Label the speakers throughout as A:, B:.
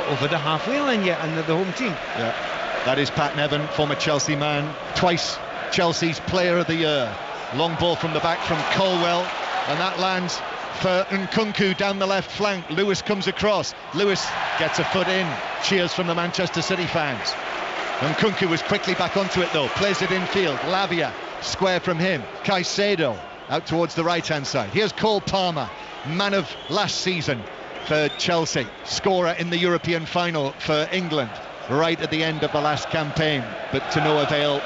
A: got over the halfway line yet, and the home team.
B: Yeah, that is Pat Nevin, former Chelsea man, twice Chelsea's Player of the Year. Long ball from the back from Colwell, and that lands for Nkunku down the left flank. Lewis comes across. Lewis gets a foot in. Cheers from the Manchester City fans. Nkunku was quickly back onto it though. Plays it infield. Lavia, square from him. Caicedo out towards the right-hand side. Here's Cole Palmer, man of last season for Chelsea, scorer in the European final for England right at the end of the last campaign, but to no avail.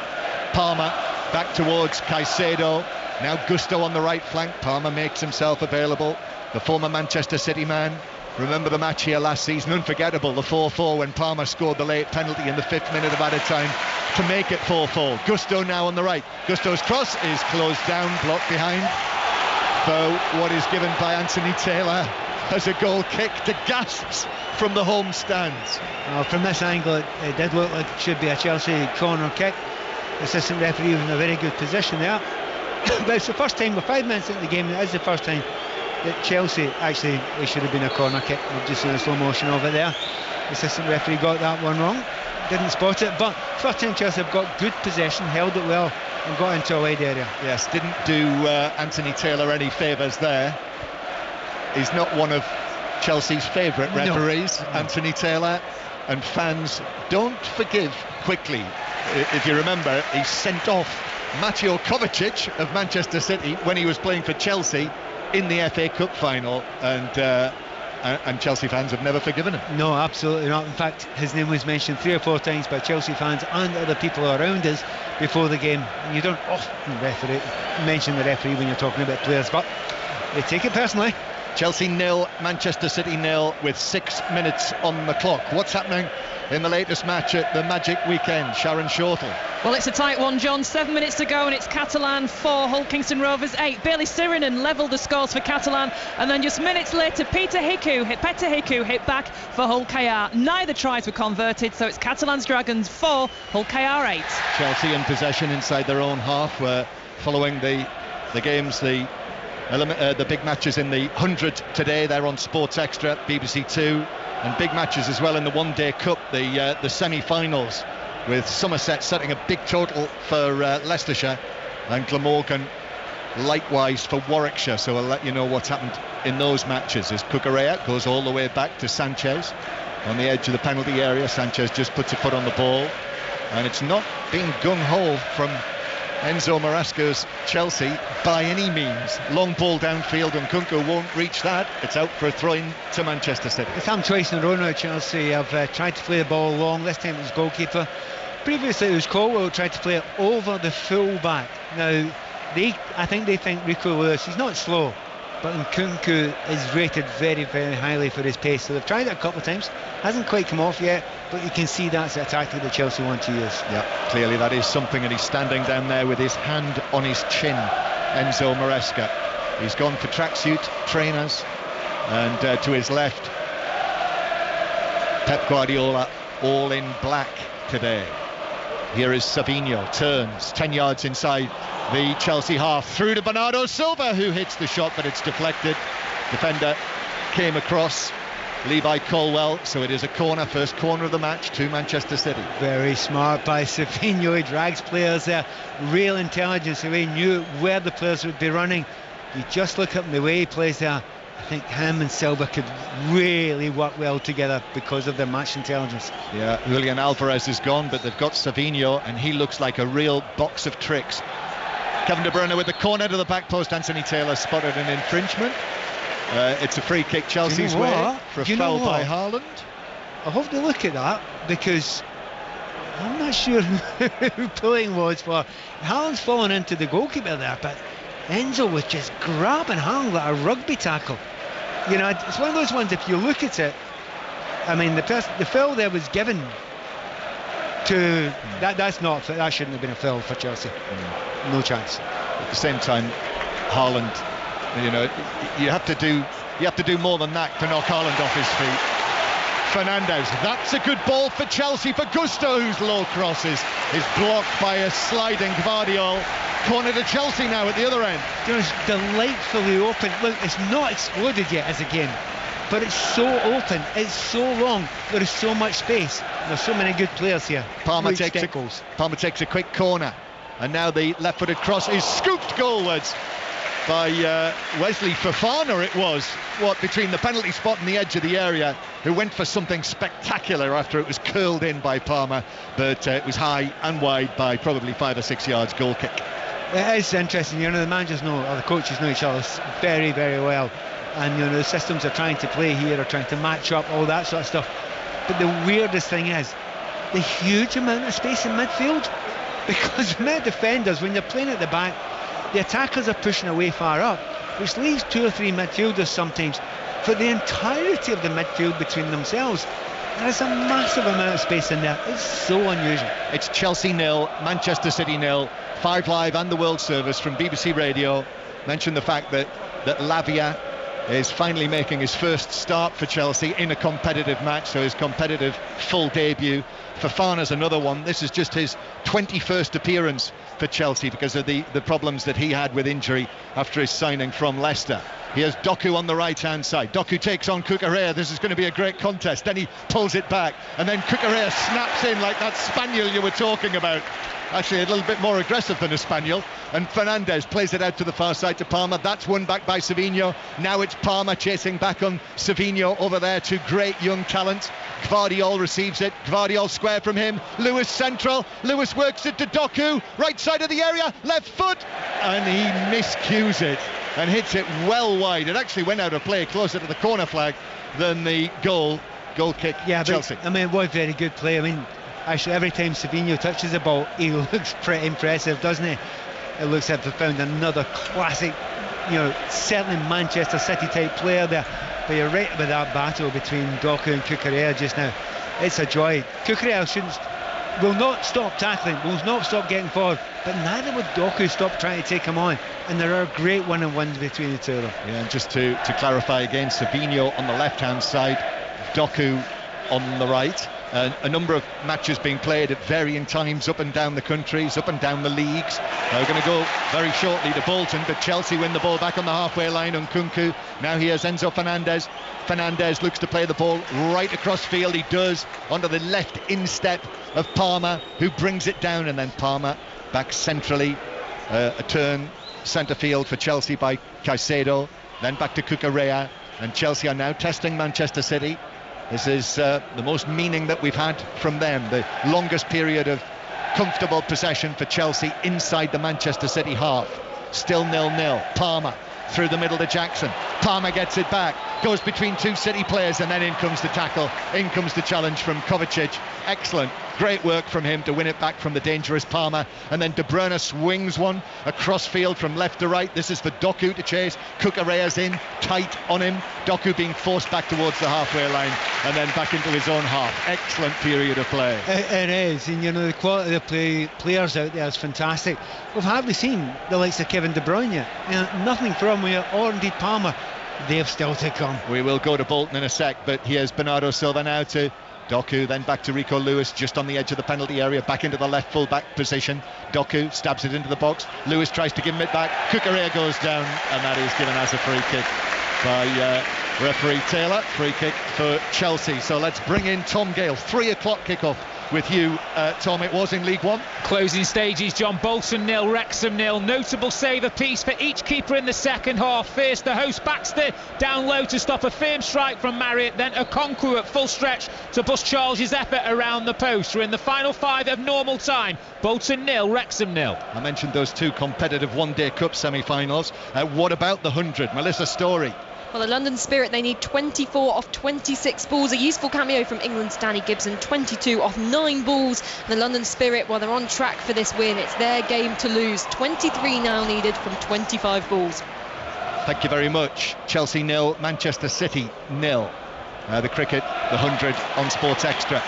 B: Palmer back towards Caicedo. Now Gusto on the right flank. Palmer makes himself available. The former Manchester City man. Remember the match here last season, unforgettable, the 4-4 when Palmer scored the late penalty in the 5th minute of added time to make it 4-4. Gusto now on the right. Gusto's cross is closed down, blocked behind. So what is given by Anthony Taylor as a goal kick to gasps from the home stands.
A: Well, from this angle it did look like it should be a Chelsea corner kick. The assistant referee was in a very good position there. But it's the first time, we're 5 minutes into the game, it is the first time that Chelsea actually, it should have been a corner kick. We've just seen a slow motion of it there. The assistant referee got that one wrong, didn't spot it, but first time Chelsea have got good possession, held it well and got into a wide area.
B: Yes, didn't do Anthony Taylor any favours there. He's not one of Chelsea's favourite referees, no. Anthony Taylor, and fans don't forgive quickly. If you remember, he sent off Mateo Kovacic of Manchester City when he was playing for Chelsea in the FA Cup final, and Chelsea fans have never forgiven him.
A: No, absolutely not. In fact, his name was mentioned 3 or 4 times by Chelsea fans and other people around us before the game. And you don't often mention the referee when you're talking about players, but they take it personally.
B: Chelsea 0, Manchester City 0 with 6 minutes on the clock. What's happening in the latest match at the Magic Weekend? Sharon Shortle.
C: Well, it's a tight one, John. 7 minutes to go and it's Catalan 4, Hull Kingston Rovers 8. Bailey Sirinen levelled the scores for Catalan, and then just minutes later Peter Hiku hit back for Hull KR. Neither tries were converted, so it's Catalan's Dragons 4, Hull KR 8.
B: Chelsea in possession inside their own half. We're following the games, the big matches in the 100 today. They're on Sports Extra, BBC 2, and big matches as well in the one-day cup, the semi-finals, with Somerset setting a big total for Leicestershire, and Glamorgan likewise for Warwickshire. So I'll let you know what's happened in those matches as Cucurella goes all the way back to Sanchez on the edge of the penalty area. Sanchez just puts a foot on the ball, and it's not being gung-ho from Enzo Maresca's Chelsea by any means. Long ball downfield and Nkunku won't reach that. It's out for a throw-in to Manchester City.
A: It's happened twice in a row now. Chelsea have tried to play the ball long. This time it was goalkeeper. Previously it was Colwell tried to play it over the full back. Now I think they think Rico Lewis, he's not slow, but Nkunku is rated very, very highly for his pace. So they've tried it a couple of times, hasn't quite come off yet, but you can see that's the tactic that Chelsea want to use.
B: Yeah, clearly that is something, and he's standing down there with his hand on his chin, Enzo Maresca. He's gone for tracksuit, trainers, and to his left, Pep Guardiola, all in black today. Here is Savinho, turns 10 yards inside the Chelsea half, through to Bernardo Silva, who hits the shot, but it's deflected. Defender came across, Levi Colwell, so it is a corner, first corner of the match to Manchester City.
A: Very smart by Savinho. He drags players there, real intelligence. He knew where the players would be running. You just look at him, the way he plays there. I think him and Silva could really work well together because of their match intelligence.
B: Yeah, Julian Alvarez is gone, but they've got Savinho, and he looks like a real box of tricks. Kevin De Bruyne with the corner to the back post. Anthony Taylor spotted an infringement. It's a free kick Chelsea's way for a foul by Haaland.
A: I hope they look at that, because I'm not sure who pulling was for. Haaland's fallen into the goalkeeper there, but Enzo was just grabbing Haaland like a rugby tackle. You know, it's one of those ones, if you look at it, I mean, the foul there was given to that shouldn't have been a foul for Chelsea. No chance.
B: At the same time, Haaland, you know, you have to do more than that to knock Haaland off his feet. Fernandes, that's a good ball for Chelsea, for Gusto, whose low cross is blocked by a sliding Gvardiol. Corner to Chelsea now at the other end.
A: Just delightfully open. Look, it's not exploded yet as a game. but it's so open, it's so long, there is so much space, there's so many good players here.
B: Palmer takes a quick corner, and now the left-footed cross is scooped goalwards by Wesley Fofana. It was between the penalty spot and the edge of the area, who went for something spectacular after it was curled in by Palmer, but it was high and wide by probably 5 or 6 yards. Goal kick.
A: It is interesting, the managers know, or the coaches know each other very, very well, and the systems they're trying to play here are trying to match up, all that sort of stuff. But the weirdest thing is the huge amount of space in midfield, because the defenders, when you're playing at the back, the attackers are pushing away far up, which leaves 2 or 3 midfielders sometimes for the entirety of the midfield between themselves. There's a massive amount of space in there. It's so unusual.
B: It's Chelsea 0, Manchester City 0. 5 Live and the World Service from BBC Radio mentioned the fact that Lavia is finally making his first start for Chelsea in a competitive match, so his competitive full debut. Fofana's another one. This is just his 21st appearance for Chelsea because of the problems that he had with injury after his signing from Leicester. He has Doku on the right-hand side. Doku takes on Cucurella. This is going to be a great contest. Then he pulls it back, and then Cucurella snaps in like that spaniel you were talking about. Actually a little bit more aggressive than a spaniel, and Fernandez plays it out to the far side to Palmer. That's won back by Savinho. Now it's Palmer chasing back on Savinho over there, 2 great young talents. Gvardiol receives it, Gvardiol square from him, Lewis central, Lewis works it to Doku, right side of the area, left foot, and he miscues it and hits it well wide. It actually went out of play closer to the corner flag than the goal kick. Chelsea.
A: It was very good play. Actually, every time Savinho touches the ball, he looks pretty impressive, doesn't he? It looks like they've found another classic, certainly Manchester City type player there. But you're right about that battle between Doku and Cucurella just now. It's a joy. Cucurella will not stop tackling, will not stop getting forward, but neither would Doku stop trying to take him on. And there are great one-on-ones between the two of them.
B: Yeah, and just to clarify again, Savinho on the left-hand side, Doku on the right. A number of matches being played at varying times up and down the countries, up and down the leagues. We're going to go very shortly to Bolton, but Chelsea win the ball back on the halfway line on Nkunku. Now here's Enzo Fernandez. Fernandez looks to play the ball right across field. He does, onto the left instep of Palmer, who brings it down, and then Palmer back centrally. A turn centre field for Chelsea by Caicedo, then back to Cucurella, and Chelsea are now testing Manchester City. This is the most meaning that we've had from them, the longest period of comfortable possession for Chelsea inside the Manchester City half. Still 0-0. Palmer through the middle to Jackson. Palmer gets it back, goes between 2 City players, and then in comes the tackle, in comes the challenge from Kovacic. Excellent, great work from him to win it back from the dangerous Palmer, and then De Bruyne swings one across field from left to right. This is for Doku to chase. Cucurella's in tight on him, Doku being forced back towards the halfway line and then back into his own half. Excellent period of play.
A: It is, and the quality of the players out there is fantastic. We've hardly seen the likes of Kevin De Bruyne yet, nothing from here, or indeed Palmer. They've still to come.
B: We will go to Bolton in a sec, but here's Bernardo Silva now to Doku, then back to Rico Lewis, just on the edge of the penalty area, back into the left full-back position. Doku stabs it into the box. Lewis tries to give him it back. Cucurella goes down, and that is given as a free kick by referee Taylor. Free kick for Chelsea. So let's bring in Tom Gale. 3 o'clock kickoff with you, Tom. It was in League One.
D: Closing stages, John. Bolton 0, Wrexham 0. Notable save apiece for each keeper in the second half. First, the host Baxter down low to stop a firm strike from Marriott. Then Okonkwo at full stretch to bust Charles's effort around the post. We're in the final 5 of normal time. Bolton 0, Wrexham 0.
B: I mentioned those 2 competitive one-day cup semi-finals. What about the 100? Melissa Story.
E: Well, the London Spirit, they need 24 off 26 balls. A useful cameo from England's Danny Gibson, 22 off 9 balls. The London Spirit, well, they're on track for this win. It's their game to lose. 23 now needed from 25 balls.
B: Thank you very much. Chelsea 0, Manchester City 0. The cricket, the 100 on Sports Extra.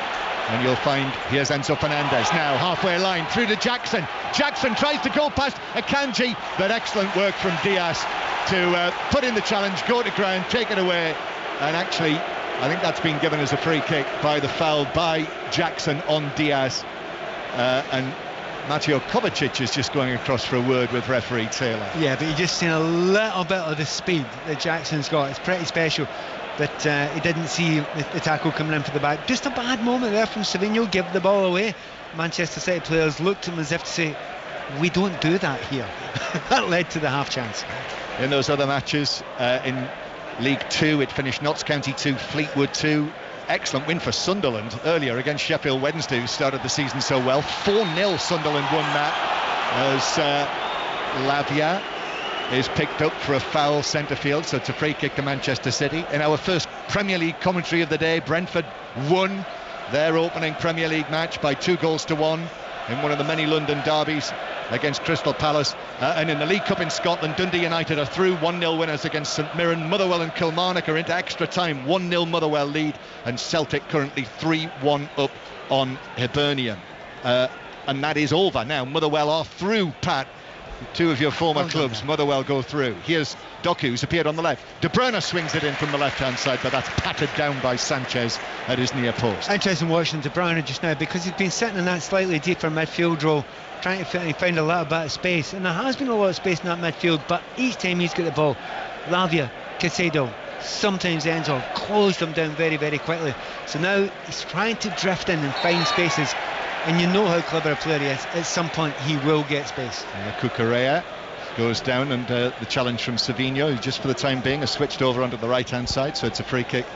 B: And you'll find, here's Enzo Fernandez now, halfway line, through to Jackson. Jackson tries to go past Akanji, but excellent work from Diaz to put in the challenge, go to ground, take it away. And actually, I think that's been given as a free kick by the foul by Jackson on Diaz. And Mateo Kovacic is just going across for a word with referee Taylor.
A: Yeah, but you've just seen a little bit of the speed that Jackson's got. It's pretty special. that he didn't see the tackle coming in for the back. Just a bad moment there from Savinho, give the ball away. Manchester City players looked at him as if to say, we don't do that here. That led to the half chance.
B: In those other matches in League 2, it finished Notts County 2, Fleetwood 2. Excellent win for Sunderland earlier against Sheffield Wednesday, who started the season so well. 4-0 Sunderland won that as Lavia is picked up for a foul centre field, so it's a free kick to Manchester City. In our first Premier League commentary of the day, Brentford won their opening Premier League match by 2-1 in one of the many London derbies against Crystal Palace. And in the League Cup in Scotland, Dundee United are through 1-0 winners against St Mirren. Motherwell and Kilmarnock are into extra time, 1-0 Motherwell lead, and Celtic currently 3-1 up on Hibernian. And that is over now. Motherwell are through, Pat. Two of your former clubs, Motherwell, go through. Here's Doku, who's appeared on the left. De Bruyne swings it in from the left-hand side, but that's patted down by Sanchez at his near post.
A: Interesting watching De Bruyne just now, because he's been sitting in that slightly deeper midfield role, trying to find a little bit of space, and there has been a lot of space in that midfield, but each time he's got the ball, Lavia, Caicedo, sometimes Enzo closed them down very, very quickly. So now he's trying to drift in and find spaces. And you know how clever a player he is. At some point he will get space.
B: Cucurella goes down, and the challenge from Savinho, who just for the time being has switched over onto the right hand side, so it's a free kick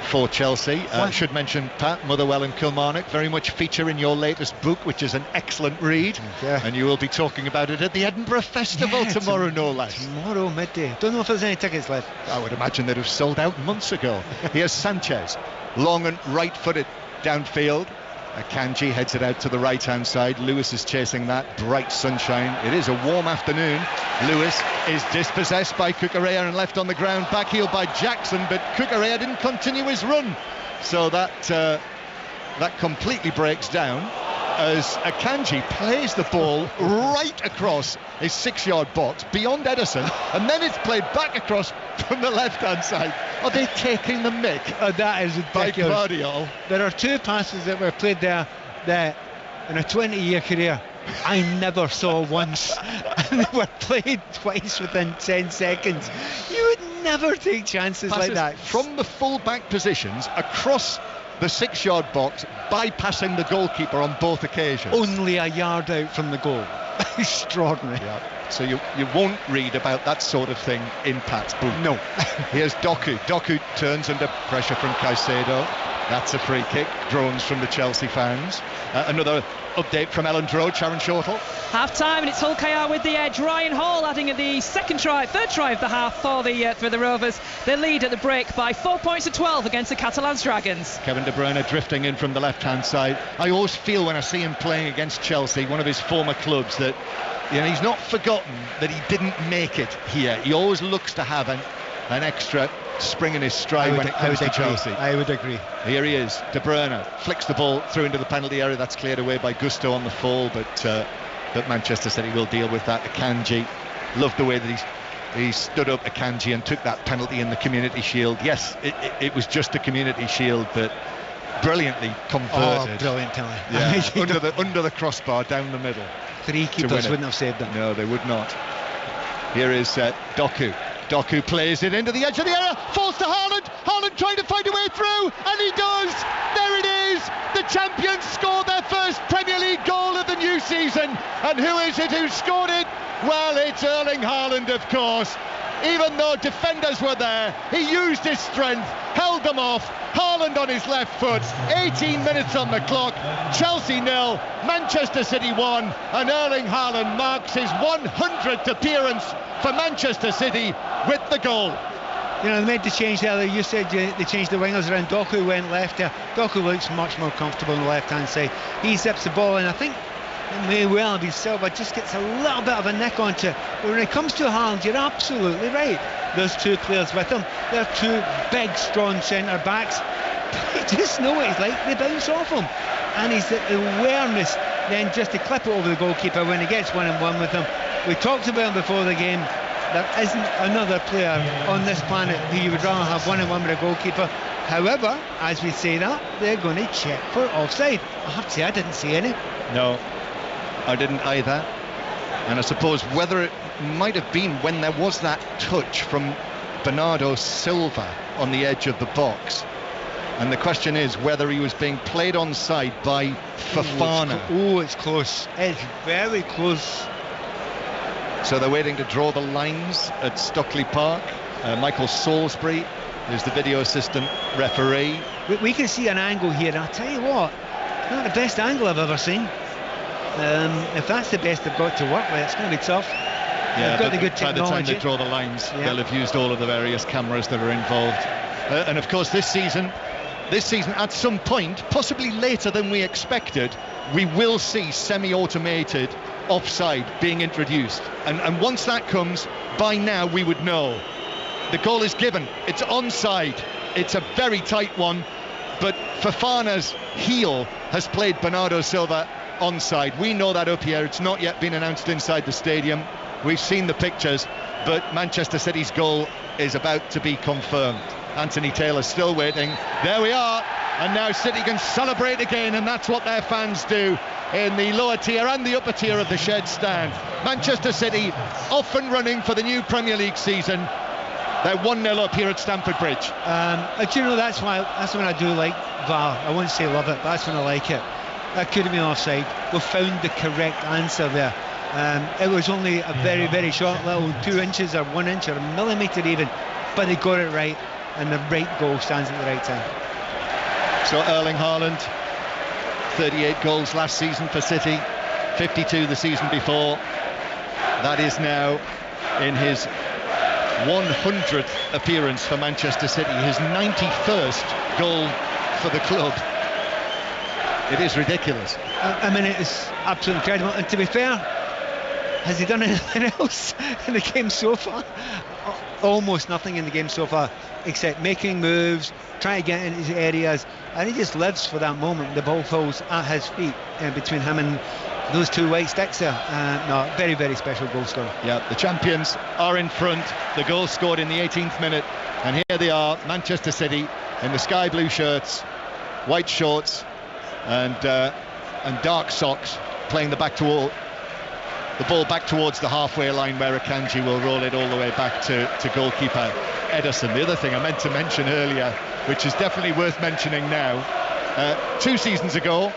B: for Chelsea. Should mention, Pat, Motherwell and Kilmarnock very much feature in your latest book, which is an excellent read. And you will be talking about it at the Edinburgh Festival tomorrow, no less.
A: Tomorrow midday. Don't know if there's any tickets left.
B: I would imagine they'd have sold out months ago. Here's Sanchez, long and right-footed downfield. Akanji heads it out to the right-hand side. Lewis is chasing that. Bright sunshine. It is a warm afternoon. Lewis is dispossessed by Cucurella and left on the ground, backheeled by Jackson, but Cucurella didn't continue his run. So that completely breaks down as Akanji plays the ball right across his 6-yard box beyond Ederson, and then it's played back across from the left-hand side. Are they taking the mick?
A: That is ridiculous.
B: By Guardiola.
A: There are two passes that were played there that in a 20-year career I never saw once, and they were played twice within 10 seconds. You would never take chances
B: passes
A: like that
B: from the full-back positions across the 6-yard box, bypassing the goalkeeper on both occasions.
A: Only a yard out from the goal. Extraordinary.
B: Yeah. So you won't read about that sort of thing in Pat's book.
A: No.
B: Here's Doku. Doku turns under pressure from Caicedo. That's a free kick. Drones from the Chelsea fans. Another update from Ellen Droge, Sharon Shortle.
C: Half time, and it's Hull KR with the edge. Ryan Hall adding at the third try of the half for the Rovers. They lead at the break by 4 points to 12 against the Catalans Dragons.
B: Kevin De Bruyne drifting in from the left-hand side. I always feel when I see him playing against Chelsea, one of his former clubs, that he's not forgotten that he didn't make it here. He always looks to have an extra spring in his stride when it comes to Chelsea.
A: I would agree.
B: Here he is, De Bruyne flicks the ball through into the penalty area. That's cleared away by Gusto on the fall, but Manchester City will deal with that. Akanji, loved the way that he stood up, Akanji, and took that penalty in the Community Shield. Yes, it was just a Community Shield, but brilliantly converted.
A: Oh, brilliant penalty.
B: Yeah, under the crossbar, down the middle.
A: 3 keepers wouldn't have saved them.
B: No, they would not. Here is Doku. Doku plays it into the edge of the area, falls to Haaland. Haaland trying to find a way through, and he does. There it is. The champions scored their first Premier League goal of the new season. And who is it who scored it? Well, it's Erling Haaland, of course. Even though defenders were there, he used his strength, held them off. Haaland on his left foot. 18 minutes on the clock. Chelsea 0, Manchester City 1, and Erling Haaland marks his 100th appearance for Manchester City with the goal.
A: They made the change there. You said they changed the wingers around. Doku went left there. Doku looks much more comfortable on the left-hand side. He zips the ball, and I think it may well be Silva just gets a little bit of a nick onto it. But when it comes to Haaland, you're absolutely right. There's two players with him. They're two big, strong centre-backs. You just know what he's like. They bounce off him. And he's the awareness then just to clip it over the goalkeeper when he gets 1-on-1 with him. We talked about him before the game. There isn't another player on this planet who you would rather have 1-on-1 with a goalkeeper. However, as we say that, they're going to check for offside. I have to say, I didn't see any.
B: No, I didn't either. And I suppose whether it might have been when there was that touch from Bernardo Silva on the edge of the box. And the question is whether he was being played onside by Fofana.
A: It's close. It's very close.
B: So they're waiting to draw the lines at Stockley Park. Michael Salisbury is the video assistant referee.
A: We can see an angle here, and I'll tell you what, not the best angle I've ever seen. If that's the best they've got to work with, it's going to be tough.
B: Yeah,
A: they've got the good
B: by the time
A: technology.
B: they draw the lines, they'll have used all of the various cameras that are involved. And of course, this season, at some point, possibly later than we expected, we will see semi-automated offside being introduced. And once that comes, by now we would know. The goal is given. It's onside. It's a very tight one. But Fofana's heel has played Bernardo Silva onside. We know that up here. It's not yet been announced inside the stadium. We've seen the pictures, but Manchester City's goal is about to be confirmed. Anthony Taylor's still waiting. There we are. And now City can celebrate again, and that's what their fans do in the lower tier and the upper tier of the Shed Stand. Manchester City off and running for the new Premier League season. They're 1-0 up here at Stamford Bridge.
A: Do you know, that's when I do like VAR. I won't say love it, but that's when I like it. That could have been offside. We found the correct answer there. It was only a very, very short little 2 inches or 1 inch or a millimetre even, but they got it right, and the right goal stands at the right time.
B: So Erling Haaland, 38 goals last season for City, 52 the season before. That is now in his 100th appearance for Manchester City, his 91st goal for the club. It is ridiculous.
A: I mean, it is absolutely incredible. And to be fair, has he done anything else in the game so far? Almost nothing in the game so far, except making moves, trying to get into his areas, and he just lives for that moment. The ball falls at his feet, between him and those 2 white sticks there. No, very, very special goal scorer.
B: Yeah, the champions are in front. The goal scored in the 18th minute, and here they are, Manchester City, in the sky blue shirts, white shorts, and dark socks, playing the ball back towards the halfway line, where Akanji will roll it all the way back to goalkeeper Ederson. The other thing I meant to mention earlier, which is definitely worth mentioning now, 2 seasons ago,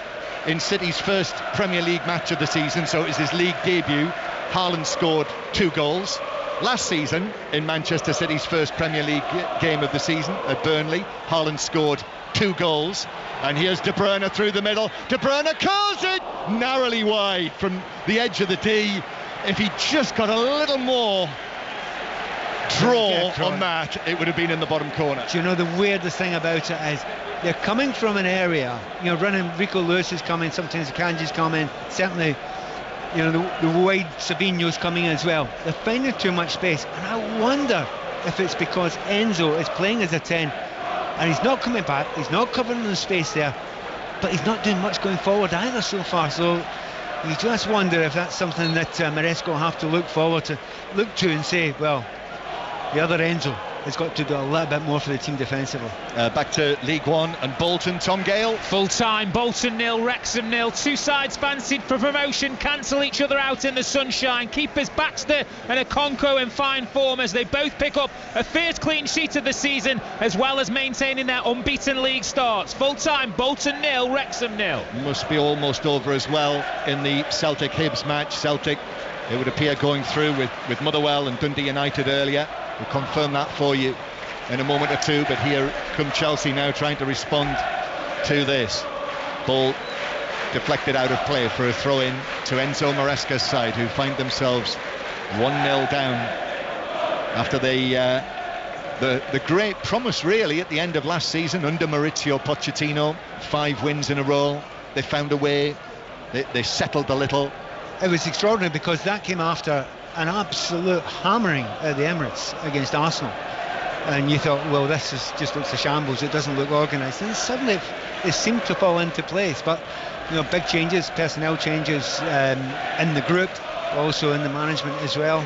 B: in City's first Premier League match of the season, so it was his league debut, Haaland scored 2 goals. Last season, in Manchester City's first Premier League game of the season at Burnley, Haaland scored 2 goals. And here's De Bruyne through the middle. De Bruyne curls it narrowly wide from the edge of the D. If he just got a little more draw on that, it would have been in the bottom corner.
A: Do you know the weirdest thing about it is they're coming from an area, running. Rico Lewis is coming, sometimes Akanji's coming, certainly the wide Savinho's coming in as well. They're finding too much space, and I wonder if it's because Enzo is playing as a 10 and he's not coming back, he's not covering the space there, but he's not doing much going forward either so far. So you just wonder if that's something that Maresca will have to look to and say, well, the other Enzo has got to do a little bit more for the team defensively.
B: Back to League One and Bolton. Tom Gale.
D: Full time, Bolton 0, Wrexham 0. 2 sides fancied for promotion cancel each other out in the sunshine. Keepers Baxter and Okonkwo in fine form as they both pick up a first clean sheet of the season, as well as maintaining their unbeaten league starts. Full time, Bolton 0, Wrexham 0.
B: Must be almost over as well in the Celtic Hibs match. Celtic, it would appear, going through with Motherwell and Dundee United earlier. We'll confirm that for you in a moment or two, but here come Chelsea now trying to respond to this. Ball deflected out of play for a throw-in to Enzo Maresca's side, who find themselves 1-0 down after the great promise really at the end of last season under Maurizio Pochettino. 5 wins in a row. They found a way, they settled a little.
A: It was extraordinary because that came after an absolute hammering at the Emirates against Arsenal, and you thought, well, this just looks a shambles, it doesn't look organised, and suddenly it seemed to fall into place. But big changes, personnel changes in the group, also in the management as well,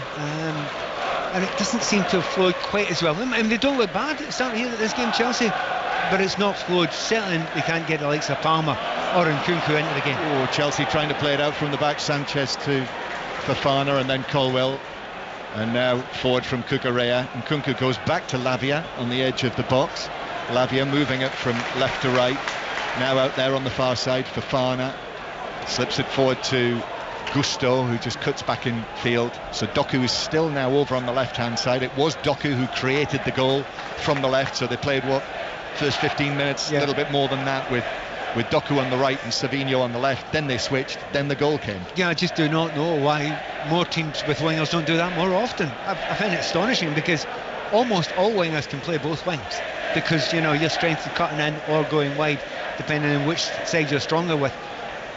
A: and it doesn't seem to have flowed quite as well. I mean, they don't look bad at the start here at this game, Chelsea, but it's not flowed. Certainly they can't get the likes of Palmer or Nkunku into the game.
B: Chelsea trying to play it out from the back. Sanchez to Fofana and then Colwell And now forward from Cucurella, and Nkunku goes back to Lavia on the edge of the box. Lavia moving it from left to right. Now out there on the far side, Fofana slips it forward to Gusto, who just cuts back in field. So Doku is still now over on the left-hand side. It was Doku who created the goal from the left, so they played first 15 minutes, a little bit more than that with Doku on the right and Savinho on the left. Then they switched, then the goal came.
A: Yeah, I just do not know why more teams with wingers don't do that more often. I find it astonishing, because almost all wingers can play both wings, because your strength is cutting in or going wide, depending on which side you're stronger with.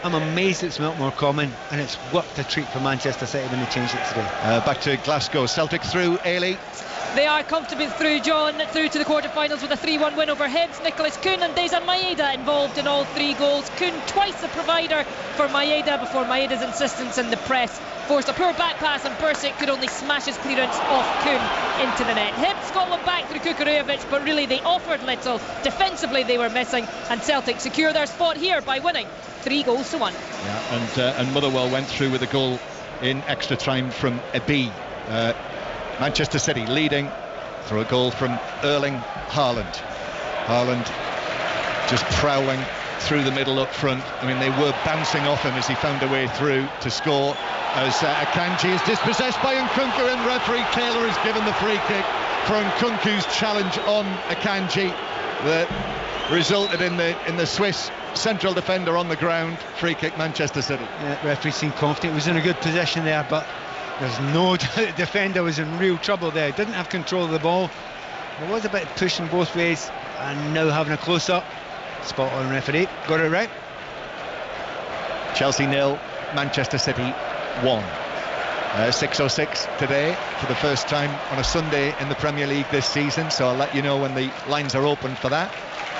A: I'm amazed it's not more common, and it's worked a treat for Manchester City when they changed it today.
B: Back to Glasgow. Celtic through, Ailey.
C: They are comfortably through, John, through to the quarter-finals with a 3-1 win over Hibs. Nicholas Kuhn and Dejan Maeda involved in all 3 goals. Kuhn twice the provider for Maeda before Maeda's insistence in the press forced a poor back pass, and Bursic could only smash his clearance off Kuhn into the net. Hibs got one back through Kukurejevic, but really they offered little. Defensively they were missing, and Celtic secure their spot here by winning 3-1.
B: Yeah, and Motherwell went through with a goal in extra time from Ebi. Manchester City leading through a goal from Erling Haaland. Haaland just prowling through the middle up front. I mean, they were bouncing off him as he found a way through to score, as Akanji is dispossessed by Nkunku, and referee Taylor has given the free kick for Nkunku's challenge on Akanji that resulted in the Swiss central defender on the ground. Free kick, Manchester City.
A: Yeah, referee seemed confident. He was in a good position there, but there's no doubt the defender was in real trouble there. Didn't have control of the ball. There was a bit of pushing both ways, and now having a close-up. Spot on, referee. Got it right.
B: Chelsea 0, Manchester City 1. 6:06 today for the first time on a Sunday in the Premier League this season, so I'll let you know when the lines are open for that,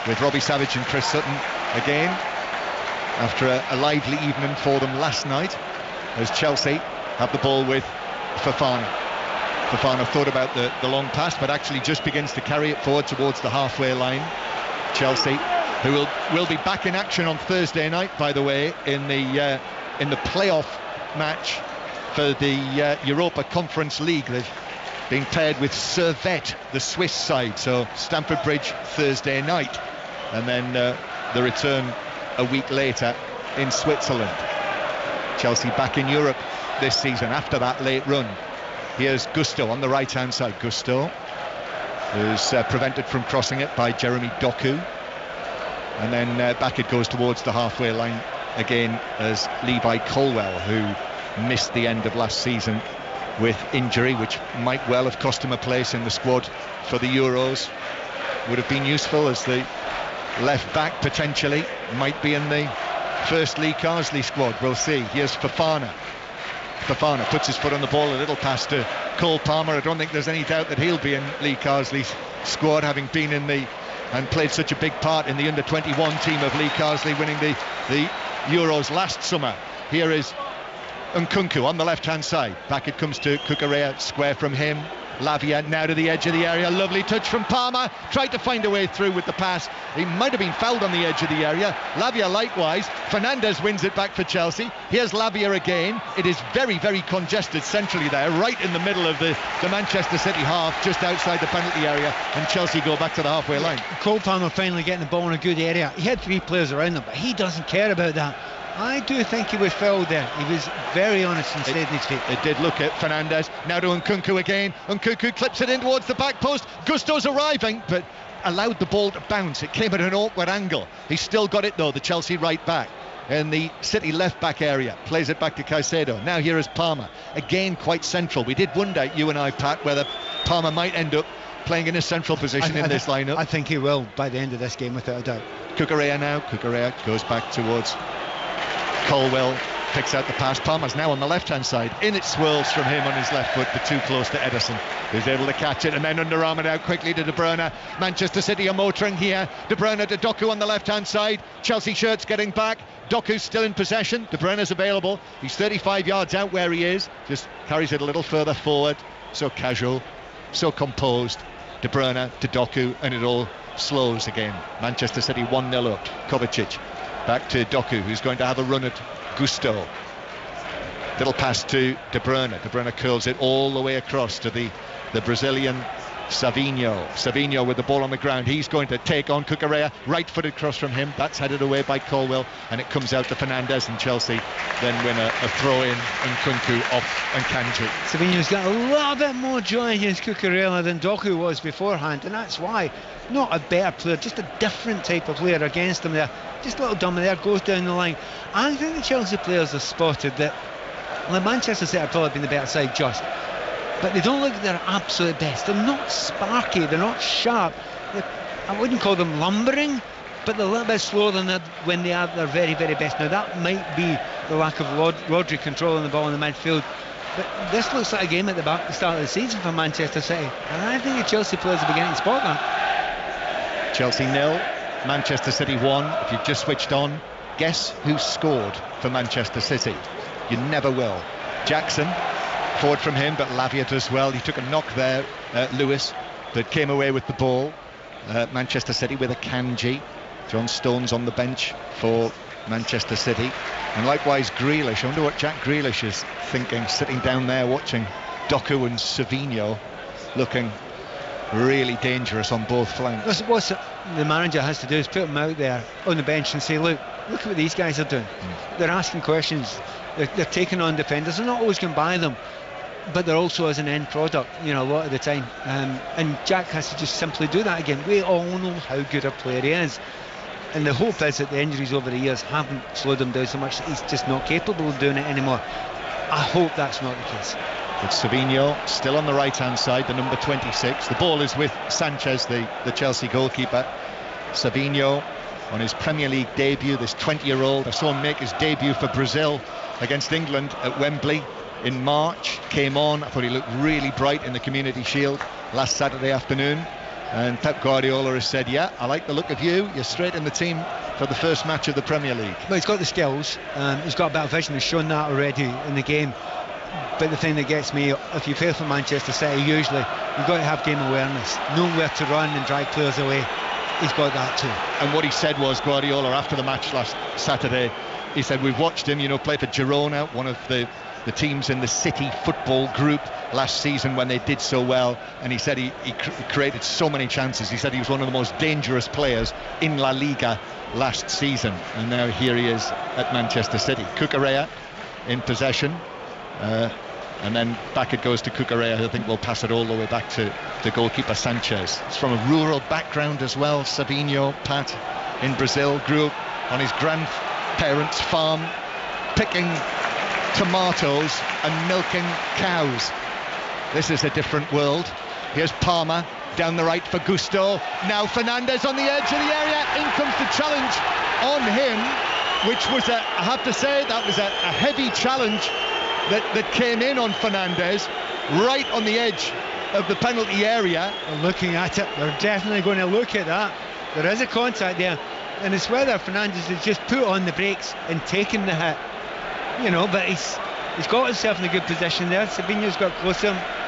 B: with Robbie Savage and Chris Sutton again after a lively evening for them last night, as Chelsea have the ball with Fofana. Fofana thought about the long pass, but actually just begins to carry it forward towards the halfway line. Chelsea, who will be back in action on Thursday night, by the way, in the playoff match for the Europa Conference League. They've been paired with Servette, the Swiss side, so Stamford Bridge Thursday night, and then the return a week later in Switzerland. Chelsea back in Europe this season after that late run. Here's Gusto on the right hand side. Gusto is prevented from crossing it by Jeremy Doku, and then back it goes towards the halfway line again as Levi Colwell, who missed the end of last season with injury, which might well have cost him a place in the squad for the Euros. Would have been useful as the left back, potentially might be in the first Lee Carsley squad. We'll see. Here's Fofana. Fofana puts his foot on the ball, a little pass to Cole Palmer. I don't think there's any doubt that he'll be in Lee Carsley's squad, having been in and played such a big part in the under-21 team of Lee Carsley, winning the Euros last summer. Here is Nkunku on the left-hand side. Back it comes to Cucurella, square from him. Lavia now to the edge of the area. Lovely touch from Palmer. Tried to find a way through with the pass. He might have been fouled on the edge of the area. Lavia likewise. Fernandez wins it back for Chelsea. Here's Lavia again. It is very, very congested centrally there, right in the middle of the Manchester City half, just outside the penalty area, and Chelsea go back to the halfway line.
A: Cole Palmer finally getting the ball in a good area. He had 3 players around him, but he doesn't care about that. I do think he was fouled there. He was very honest and stayed in his feet.
B: It did look at Fernandez. Now to Nkunku again. Nkunku clips it in towards the back post. Gusto's arriving, but allowed the ball to bounce. It came at an awkward angle. He's still got it though, the Chelsea right back. In the City left back area, plays it back to Caicedo. Now here is Palmer, again quite central. We did wonder, you and I, Pat, whether Palmer might end up playing in a central position in this lineup.
A: I think he will by the end of this game, without a doubt.
B: Cucurella now. Cucurella goes back towards Colwell, picks out the pass. Palmer's now on the left-hand side. In it swirls from him on his left foot, but too close to Ederson, who's able to catch it and then underarm it out quickly to De Bruyne. Manchester City are motoring here. De Bruyne to Doku on the left-hand side. Chelsea shirts getting back. Doku's still in possession. De Bruyne's available. He's 35 yards out where he is. Just carries it a little further forward. So casual, so composed. De Bruyne to Doku, and it all slows again. Manchester City 1-0 up. Kovacic back to Doku, who's going to have a run at Gusto. Little pass to De Bruyne. De Bruyne curls it all the way across to the Brazilian Savinho. Savinho with the ball on the ground. He's going to take on Cucurella. Right-footed cross from him. That's headed away by Colwill, and it comes out to Fernandes, and Chelsea then win a throw-in, and Nkunku off and Kanji.
A: Savinho's got a little bit more joy against Cucurella than Doku was beforehand, and that's why. Not a better player, just a different type of player against him there. Just a little dummy there, goes down the line. I think the Chelsea players have spotted that Manchester City have probably been the better side just, but they don't look at their absolute best. They're not sparky, they're not sharp. I wouldn't call them lumbering, but they're a little bit slower than when they are at their very, very best. Now that might be the lack of Rodri controlling the ball in the midfield, but this looks like a game at the start of the season for Manchester City, and I think the Chelsea players are beginning to spot that.
B: Chelsea 0, Manchester City 1. If you've just switched on, guess who scored for Manchester City? You never will. Jackson, forward from him, but Lavia does well. He took a knock there, Lewis, but came away with the ball. Manchester City with a Kanji. John Stones on the bench for Manchester City. And likewise Grealish. I wonder what Jack Grealish is thinking, sitting down there watching Doku and Savinho looking really dangerous on both flanks.
A: What the manager has to do is put them out there on the bench and say, look at what these guys are doing. They're asking questions, they're taking on defenders. They're not always going to buy them, but they're also as an end product, a lot of the time, and Jack has to just simply do that again. We all know how good a player he is, and the hope is that the injuries over the years haven't slowed him down so much that he's just not capable of doing it anymore. I hope that's not the case.
B: It's Savinho still on the right hand side, the number 26. The ball is with Sanchez, the Chelsea goalkeeper. Savinho on his Premier League debut, this 20-year-old. I saw him make his debut for Brazil against England at Wembley in March. Came on, I thought he looked really bright in the Community Shield last Saturday afternoon. And Pep Guardiola has said, yeah, I like the look of you. You're straight in the team for the first match of the Premier League.
A: Well, he's got the skills, he's got a bit of vision, he's shown that already in the game. But the thing that gets me, if you play for Manchester City, usually you've got to have game awareness, know where to run and drive players away. He's got that too.
B: And what he said was, Guardiola, after the match last Saturday, he said, we've watched him, play for Girona, one of the teams in the City football group last season when they did so well, and he said he created so many chances. He said he was one of the most dangerous players in La Liga last season, and now here he is at Manchester City. Cucurella in possession, and then back it goes to Cucurella, who I think will pass it all the way back to the goalkeeper Sanchez. He's from a rural background as well. Savinho, Pat, in Brazil, grew up on his grandparents' farm, picking tomatoes and milking cows. This is a different world. Here's Palmer down the right for Gusto. Now Fernandes on the edge of the area. In comes the challenge on him, which was I have to say, that was a heavy challenge that came in on Fernandes, right on the edge of the penalty area.
A: They're looking at it. They're definitely going to look at that. There is a contact there, and it's whether Fernandes has just put on the brakes and taken the hit. But he's got himself in a good position there. Savinho's got close to him.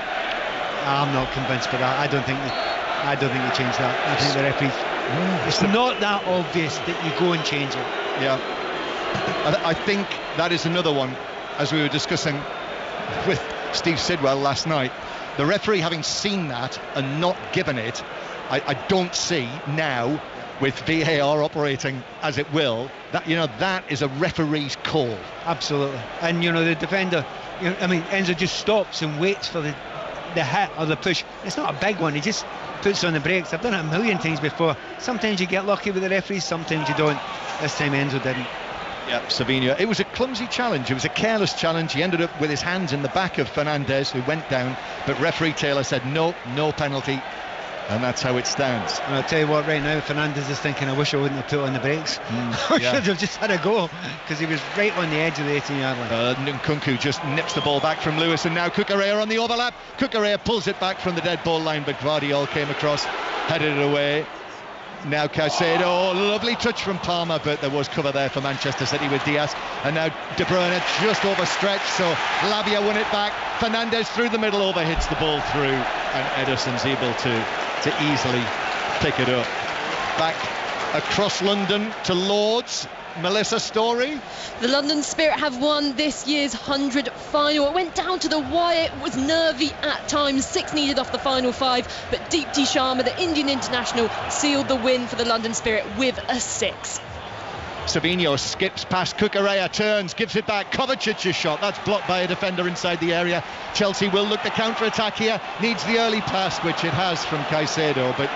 A: I'm not convinced by that. I don't think he changed that. I think the referee. It's not that obvious that you go and change it.
B: Yeah, I think that is another one, as we were discussing with Steve Sidwell last night. The referee, having seen that and not given it, I don't see now, with VAR operating as it will, that that is a referee's call.
A: Absolutely. And the defender, Enzo just stops and waits for the hit or the push. It's not a big one, he just puts on the brakes. I've done it a million times before. Sometimes you get lucky with the referees, sometimes you don't. This time Enzo didn't.
B: Yeah, Savinho. It was a clumsy challenge. It was a careless challenge. He ended up with his hands in the back of Fernandes, who went down, but referee Taylor said no penalty. And that's how it stands.
A: And I'll tell you what, right now Fernandes is thinking, I wish I wouldn't have put on the brakes. I should have just had a go, because he was right on the edge of the 18-yard line.
B: Nkunku just nips the ball back from Lewis, and now Cucurella on the overlap. Cucurella pulls it back from the dead ball line, but Guardiola came across, headed it away. Now Caicedo, lovely touch from Palmer, but there was cover there for Manchester City with Diaz. And now De Bruyne just overstretched, so Lavia won it back. Fernandes through the middle, overhits the ball through, and Ederson's able to easily pick it up. Back across London to Lords, Melissa Story?
E: The London Spirit have won this year's 100 final. It went down to the wire. It was nervy at times. 6 needed off the final 5, but Deepti Sharma, the Indian international, sealed the win for the London Spirit with a 6.
B: Savino skips past Cucurella, turns, gives it back. Kovacic's shot, that's blocked by a defender inside the area. Chelsea will look to counter-attack here. Needs the early pass, which it has from Caicedo, but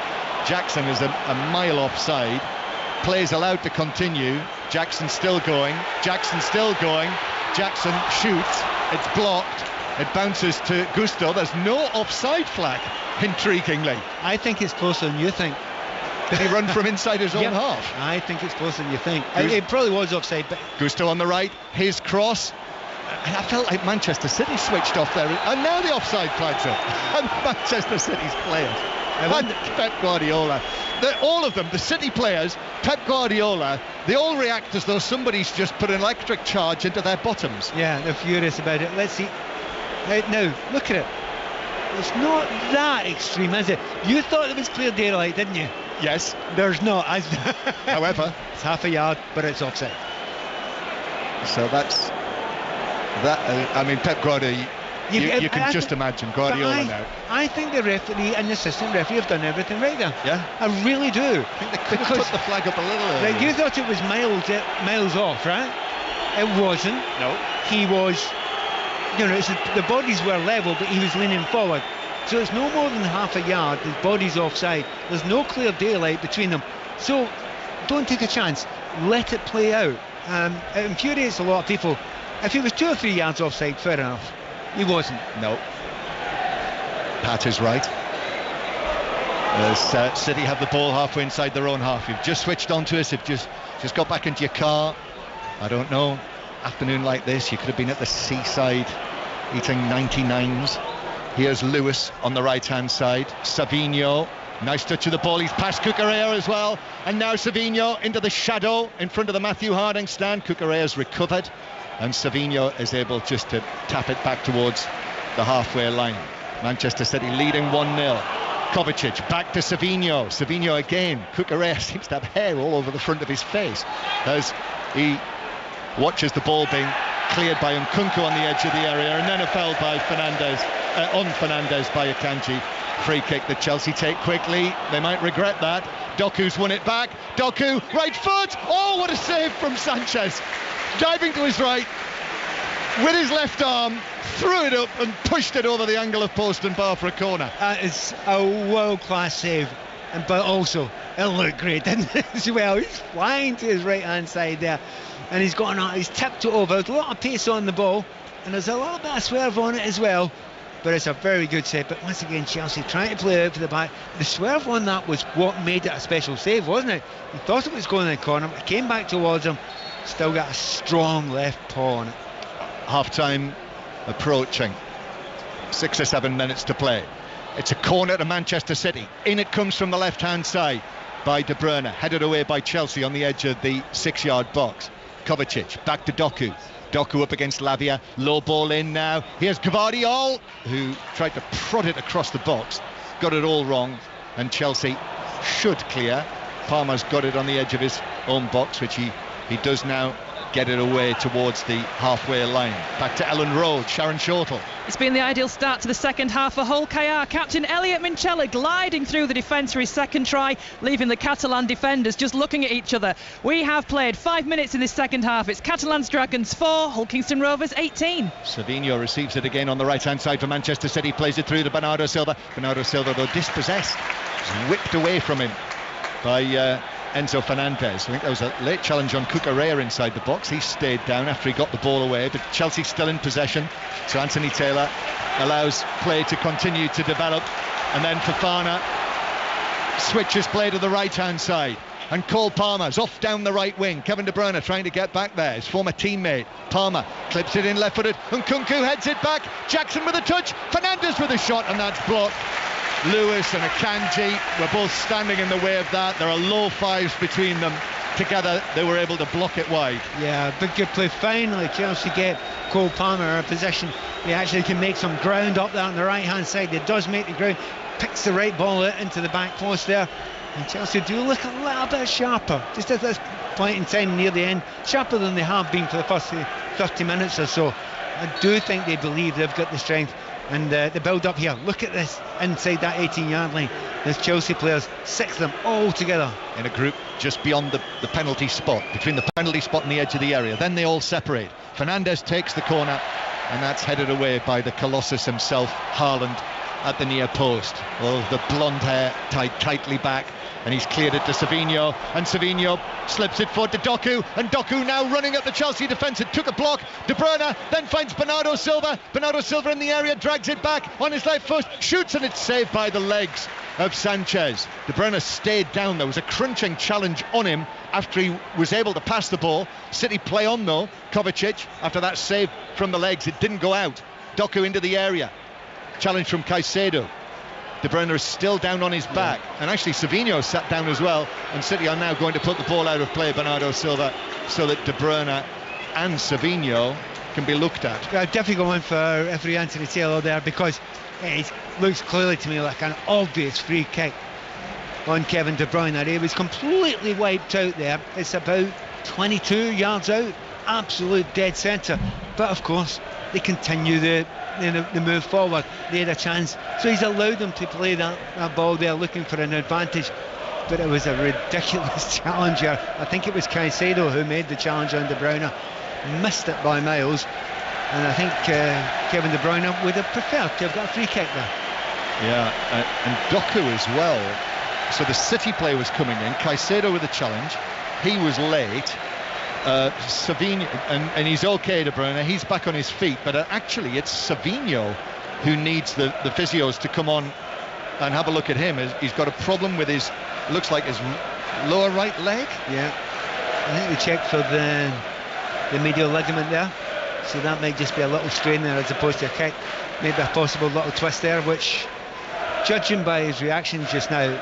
B: Jackson is a mile offside. Play's allowed to continue. Jackson still going. Jackson shoots. It's blocked. It bounces to Gusto. There's no offside flag, intriguingly.
A: I think it's closer than you think.
B: Did he run from inside his own half?
A: I think it's closer than you think. It probably was offside, but
B: Gusto on the right, his cross. And I felt like Manchester City switched off there, and now the offside flag's up. And Manchester City's players and Pep Guardiola, all of them, the City players, Pep Guardiola, they all react as though somebody's just put an electric charge into their bottoms.
A: Yeah, they're furious about it. Let's see. Now, look at it. It's not that extreme, is it? You thought there was clear daylight, didn't you?
B: Yes.
A: There's not.
B: However,
A: it's half a yard, but it's offside.
B: So that's that. I mean, Pep Guardiola. You can just imagine Guardiola now.
A: I think the referee and the assistant referee have done everything right there.
B: Yeah,
A: I really do.
B: I think they could have put the flag up a little earlier.
A: Like, you thought it was miles off, right? It wasn't.
B: No.
A: He was. The bodies were level, but he was leaning forward. So it's no more than half a yard. His body's offside. There's no clear daylight between them. So don't take a chance. Let it play out. It infuriates a lot of people. If he was 2 or 3 yards offside, fair enough. He wasn't.
B: No. Pat is right. As City have the ball halfway inside their own half. You've just switched on to us. You've just got back into your car. I don't know. Afternoon like this, you could have been at the seaside eating 99s. Here's Lewis on the right-hand side. Savino, nice touch of the ball. He's past Cucurella as well. And now Savino into the shadow in front of the Matthew Harding stand. Cucurella's recovered, and Savino is able just to tap it back towards the halfway line. Manchester City leading 1-0. Kovacic back to Savino. Savino again. Cucurella seems to have hair all over the front of his face as he watches the ball being cleared by Nkunku on the edge of the area, and then a foul by Fernandez by Akanji. Free kick that Chelsea take quickly. They might regret that. Doku's won it back. Doku, right foot. Oh, what a save from Sanchez. Diving to his right with his left arm, threw it up and pushed it over the angle of post and bar for a corner.
A: That is a world-class save, but also it looked great, didn't it, as well? He's flying to his right-hand side there, and he's tipped it over. There's a lot of pace on the ball, and there's a little bit of swerve on it as well, but it's a very good save. But once again, Chelsea trying to play out for the back. The swerve on that was what made it a special save, wasn't it? He thought it was going in the corner, it came back towards him, still got a strong left paw on it.
B: Half-time approaching, 6 or 7 minutes to play. It's a corner to Manchester City. In it comes from the left-hand side by De Bruyne, headed away by Chelsea on the edge of the 6-yard box. Kovacic back to Doku. Doku up against Lavia, low ball in now. Here's Gvardiol, who tried to prod it across the box, got it all wrong, and Chelsea should clear. Palmer's got it on the edge of his own box, which he does now get it away towards the halfway line. Back to Ellen Road, Sharon Shortle.
C: It's been the ideal start to the second half for Hull KR. Captain Elliot Minchella gliding through the defence for his second try, leaving the Catalan defenders just looking at each other. We have played 5 minutes in this second half. It's Catalans Dragons 4, Hull Kingston Rovers 18.
B: Savino receives it again on the right-hand side for Manchester City, plays it through to Bernardo Silva. Bernardo Silva, though dispossessed, is whipped away from him by Enzo Fernandez. I think there was a late challenge on Cucurella inside the box. He stayed down after he got the ball away, but Chelsea still in possession, so Anthony Taylor allows play to continue to develop, and then Fofana switches play to the right hand side, and Cole Palmer's off down the right wing. Kevin De Bruyne trying to get back there, his former teammate. Palmer clips it in left-footed, and Nkunku heads it back. Jackson with a touch, Fernandez with a shot, and that's blocked. Lewis and Akanji were both standing in the way of that. There are low fives between them. Together they were able to block it wide.
A: Yeah, big good play. Finally Chelsea get Cole Palmer a position. He actually can make some ground up there on the right hand side. He does make the ground, picks the right ball into the back post there, and Chelsea do look a little bit sharper. Just as this point in time near the end, sharper than they have been for the first 30 minutes or so. I do think they believe they've got the strength and the build up here. Look at this inside that 18-yard line. There's Chelsea players, 6 of them all together
B: in a group just beyond the penalty spot, between the penalty spot and the edge of the area. Then they all separate. Fernandes takes the corner, and that's headed away by the Colossus himself, Haaland, at the near post. Oh, the blonde hair tied tightly back, and he's cleared it to Savinho, and Savinho slips it forward to Doku, and Doku now running at the Chelsea defence. It took a block. De Bruyne then finds Bernardo Silva. Bernardo Silva in the area, drags it back on his left foot, shoots, and it's saved by the legs of Sanchez. De Bruyne stayed down. There was a crunching challenge on him after he was able to pass the ball. City play on though. Kovacic, after that save from the legs, it didn't go out. Doku into the area. Challenge from Caicedo. De Bruyne is still down on his back, and actually Savinho sat down as well, and City are now going to put the ball out of play, Bernardo Silva, so that De Bruyne and Savinho can be looked at.
A: Definitely going for referee Anthony Taylor there, because it looks clearly to me like an obvious free kick on Kevin De Bruyne. He was completely wiped out there. It's about 22 yards out, absolute dead centre, but of course they continue the move forward. They had a chance, so he's allowed them to play that ball there, looking for an advantage. But it was a ridiculous challenge here. I think it was Caicedo who made the challenge on De Bruyne, missed it by miles, and I think Kevin De Bruyne would have preferred to have got a free kick there.
B: Yeah, and Doku as well. So the City player was coming in, Caicedo with a challenge, he was late. Savinho, and he's okay, De Bruyne, he's back on his feet, but actually it's Savinho who needs the physios to come on and have a look at him. He's got a problem with his, looks like his lower right leg.
A: Yeah, I think we checked for the medial ligament there, so that might just be a little strain there as opposed to a kick. Maybe a possible little twist there, which, judging by his reaction just now,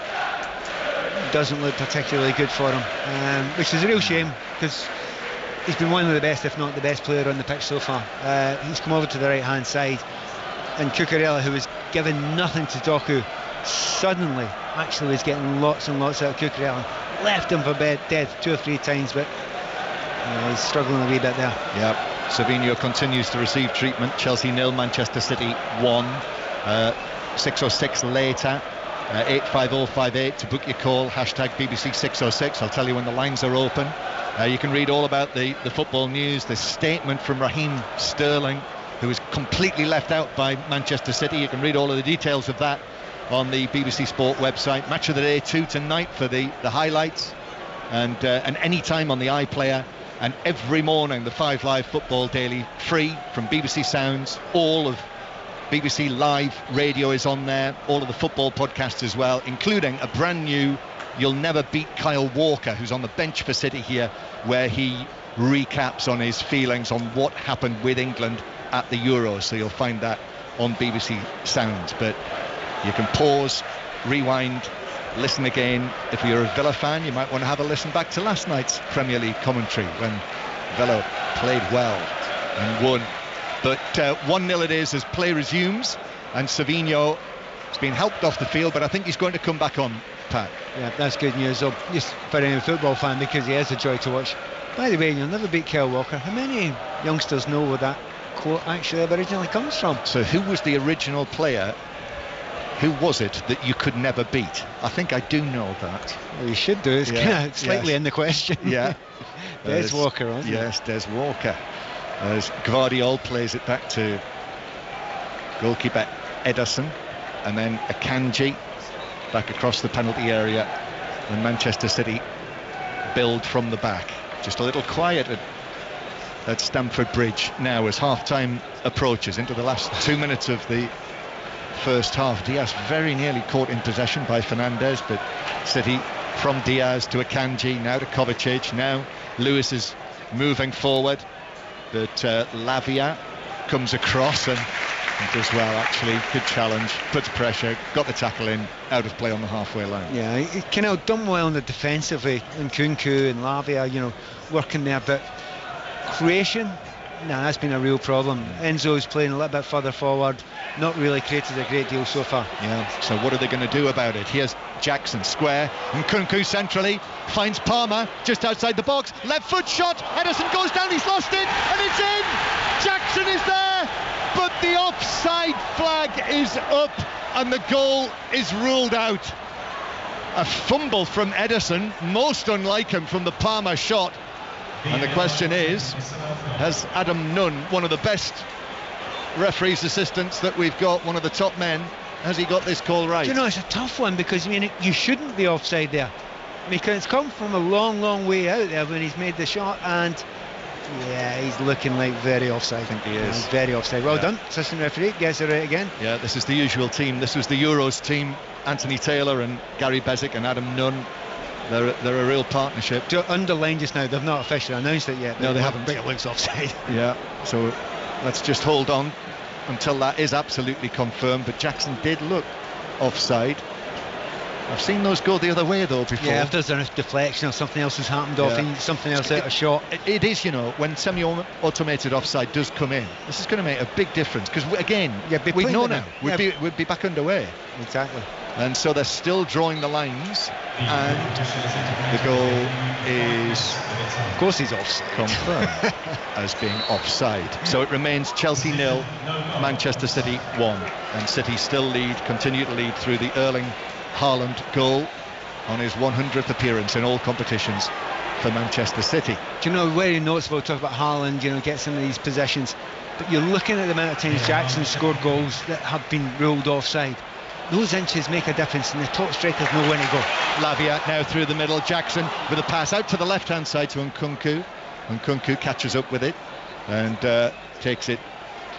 A: doesn't look particularly good for him, which is a real shame, because he's been one of the best, if not the best player on the pitch so far. He's come over to the right hand side, and Cucurella, who was given nothing to Doku, suddenly actually was getting lots and lots out of Cucurella. Left him for dead 2 or 3 times, but he's struggling a wee bit there.
B: Yeah, Savinho continues to receive treatment. Chelsea 0, Manchester City 1. 606 later. 85058 to book your call, hashtag BBC 606. I'll tell you when the lines are open. You can read all about the football news, the statement from Raheem Sterling, who was completely left out by Manchester City. You can read all of the details of that on the BBC Sport website. Match of the Day 2 tonight for the highlights, and any time on the iPlayer, and every morning the 5 Live Football Daily, free from BBC Sounds. All of BBC Live Radio is on there, all of the football podcasts as well, including a brand new You'll Never Beat Kyle Walker, who's on the bench for City here, where he recaps on his feelings on what happened with England at the Euros. So you'll find that on BBC Sounds. But you can pause, rewind, listen again. If you're a Villa fan, you might want to have a listen back to last night's Premier League commentary when Villa played well and won. But 1-0 it is as play resumes, and Savinho has been helped off the field, but I think he's going to come back on, Pat.
A: Yeah, that's good news, just for any football fan, because he is a joy to watch. By the way, you'll never beat Kyle Walker. How many youngsters know where that quote actually originally comes from?
B: So who was the original player? Who was it that you could never beat? I think I do know that.
A: Well, you should do. It's kind of slightly in the question.
B: Yeah.
A: Des Walker, wasn't it?
B: Yes, Des Walker. As Gvardiol plays it back to goalkeeper Ederson, and then Akanji back across the penalty area, and Manchester City build from the back. Just a little quiet at Stamford Bridge now as half-time approaches into the last 2 minutes of the first half. Diaz very nearly caught in possession by Fernandes, but City from Diaz to Akanji, now to Kovacic. Now Lewis is moving forward, but Lavia comes across and does well, actually. Good challenge, puts pressure, got the tackle in, out of play on the halfway line.
A: Yeah, he kind of done well on the defensively, and Nkunku and Lavia, working there, but creation that's been a real problem. Enzo's playing a little bit further forward, not really created a great deal so far.
B: Yeah, so what are they going to do about it? Here's Jackson, square, and Nkunku centrally, finds Palmer just outside the box, left foot shot, Ederson goes down, he's lost it, and it's in! Jackson is there, but the offside flag is up, and the goal is ruled out. A fumble from Ederson, most unlike him from the Palmer shot. And the question is, has Adam Nunn, one of the best referee's assistants that we've got, one of the top men, has he got this call right?
A: You know, it's a tough one because, I mean, you shouldn't be offside there because it's come from a long, long way out there when he's made the shot, and yeah, he's looking like very offside.
B: I think he is.
A: Very offside. Well done, assistant referee, gets it right again.
B: Yeah, this is the usual team. This was the Euros team, Anthony Taylor and Gary Bezic and Adam Nunn. They're a real partnership.
A: To underline just now, they've not officially announced it yet.
B: No, they haven't.
A: But it looks offside.
B: Yeah, so let's just hold on until that is absolutely confirmed. But Jackson did look offside. I've seen those go the other way though before.
A: Yeah, if there's a deflection or something else has happened, or something else out of shot.
B: It is, you know, when semi-automated offside does come in, this is going to make a big difference because again, we know now we'd be back underway.
A: Exactly.
B: And so they're still drawing the lines, and the goal is,
A: of course, he's offside,
B: confirmed as being offside. So it remains Chelsea 0, Manchester City 1, and City still continue to lead through the Erling Haaland goal on his 100th appearance in all competitions for Manchester City.
A: Do you know, very noticeable, talk about Haaland, you know, gets in these possessions, but you're looking at the amount of times Jackson scored goals that have been ruled offside. Those inches make a difference, and the top strikers know when to go.
B: Lavia now through the middle, Jackson with a pass out to the left-hand side to Nkunku. Nkunku catches up with it and takes it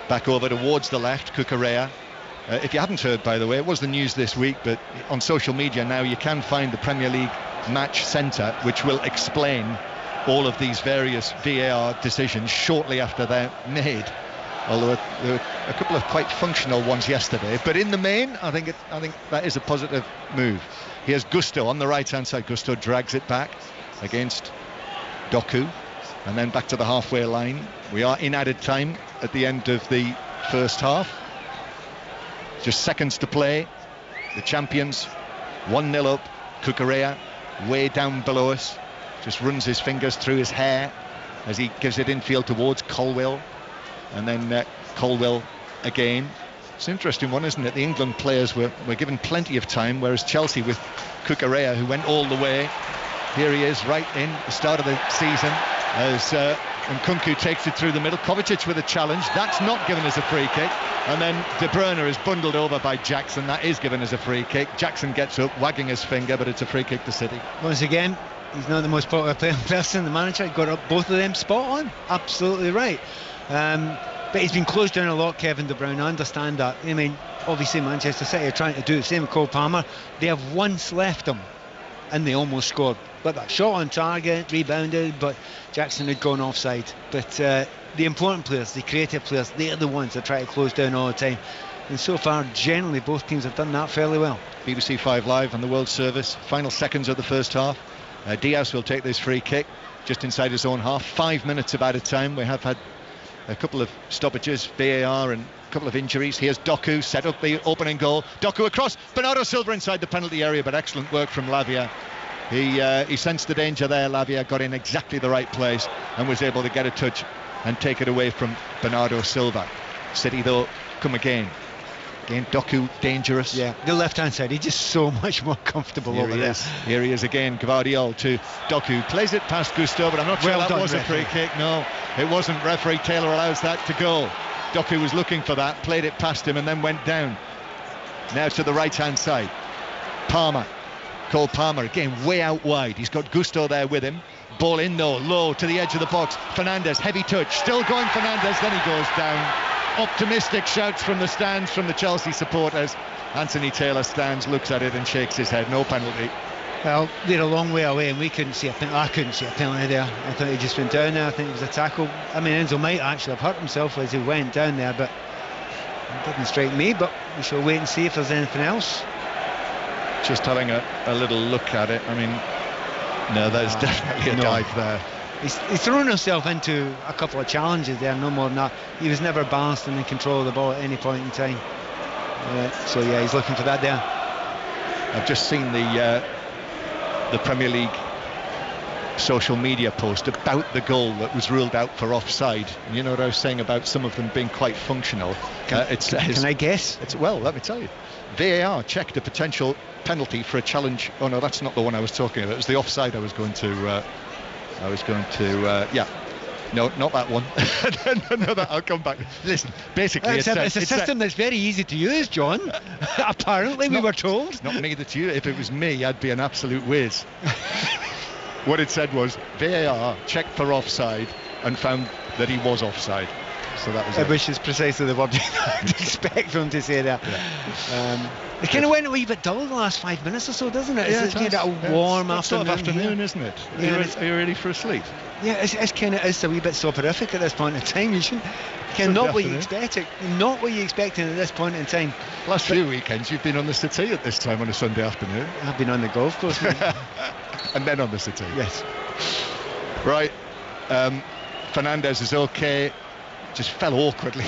B: back over towards the left. Cucurella. If you haven't heard, by the way, it was the news this week, but on social media now you can find the Premier League Match Centre, which will explain all of these various VAR decisions shortly after they're made. Although there were a couple of quite functional ones yesterday, but in the main, I think that is a positive move. Here's Gusto on the right-hand side. Gusto drags it back against Doku, and then back to the halfway line. We are in added time at the end of the first half. Just seconds to play. The champions 1-0 up. Cucurella way down below us, just runs his fingers through his hair as he gives it infield towards Colwill. And then Colwill again. It's an interesting one, isn't it? The England players were given plenty of time, whereas Chelsea with Cucurella, who went all the way. Here he is right in the start of the season as Nkunku takes it through the middle. Kovacic with a challenge. That's not given as a free kick. And then De Bruyne is bundled over by Jackson. That is given as a free kick. Jackson gets up, wagging his finger, but it's a free kick to City.
A: Once again, he's not the most popular person. The manager got up both of them spot on. Absolutely right. But he's been closed down a lot, Kevin De Bruyne. I understand that. I mean, obviously Manchester City are trying to do the same with Cole Palmer. They have once left him, and they almost scored. But that shot on target, rebounded, but Jackson had gone offside. But the important players, the creative players, they're the ones that try to close down all the time. And so far, generally, both teams have done that fairly well.
B: BBC 5 Live on the World Service. Final seconds of the first half. Diaz will take this free kick just inside his own half. 5 minutes of added time. We have had a couple of stoppages, VAR, and a couple of injuries. Here's Doku, set up the opening goal. Doku across, Bernardo Silva inside the penalty area, but excellent work from Lavia. He sensed the danger there. Lavia got in exactly the right place and was able to get a touch and take it away from Bernardo Silva. City, though, come again. Again, Doku dangerous.
A: Yeah, the left-hand side, he's just so much more comfortable over there.
B: Here he is again, Gvardiol to Doku. Plays it past Gusto, but I'm not sure that was a free kick. No, it wasn't. Referee Taylor allows that to go. Doku was looking for that, played it past him and then went down. Now to the right-hand side. Palmer. Cole Palmer again way out wide. He's got Gusto there with him. Ball in though, low to the edge of the box. Fernandes, heavy touch. Still going Fernandes, then he goes down. Optimistic shouts from the stands from the Chelsea supporters. Anthony Taylor stands, looks at it and shakes his head. No penalty.
A: Well, they're a long way away and we couldn't see a penalty. I couldn't see a penalty there. I thought he just went down there. I think it was a tackle. I mean, Enzo might actually have hurt himself as he went down there, but it didn't strike me. But we shall wait and see if there's anything else.
B: Just having a little look at it. I mean, no, there's definitely a dive there.
A: he's thrown himself into a couple of challenges there, no more than that. He was never balanced and in control of the ball at any point in time. So yeah, he's looking for that there.
B: I've just seen the Premier League social media post about the goal that was ruled out for offside. And you know what I was saying about some of them being quite functional?
A: Can I guess?
B: Well, let me tell you. VAR checked a potential penalty for a challenge. Oh no, that's not the one I was talking about. It was the offside I was going to yeah. No, not that one. no, I'll come back. Listen, basically
A: it's a system that's very easy to use, John. Apparently, we were told.
B: It's not me that's you. If it was me, I'd be an absolute whiz. What it said was VAR checked for offside and found that he was offside. So that was
A: which is precisely the word you'd expect them to say there.
B: Yeah.
A: It kind of went a wee bit dull the last 5 minutes or so, doesn't it?
B: Yeah,
A: it's kind of a warm afternoon.
B: Sort of afternoon, isn't it? Are you ready for a sleep?
A: Yeah, it's kind of a wee bit soporific at this point in time. You shouldn't. Not what you expected. Not what you expected at this point in time.
B: Last few weekends, you've been on the city at this time on a Sunday afternoon.
A: I've been on the golf course.
B: And then on the city.
A: Yes.
B: Right. Fernandez is okay. Just fell awkwardly.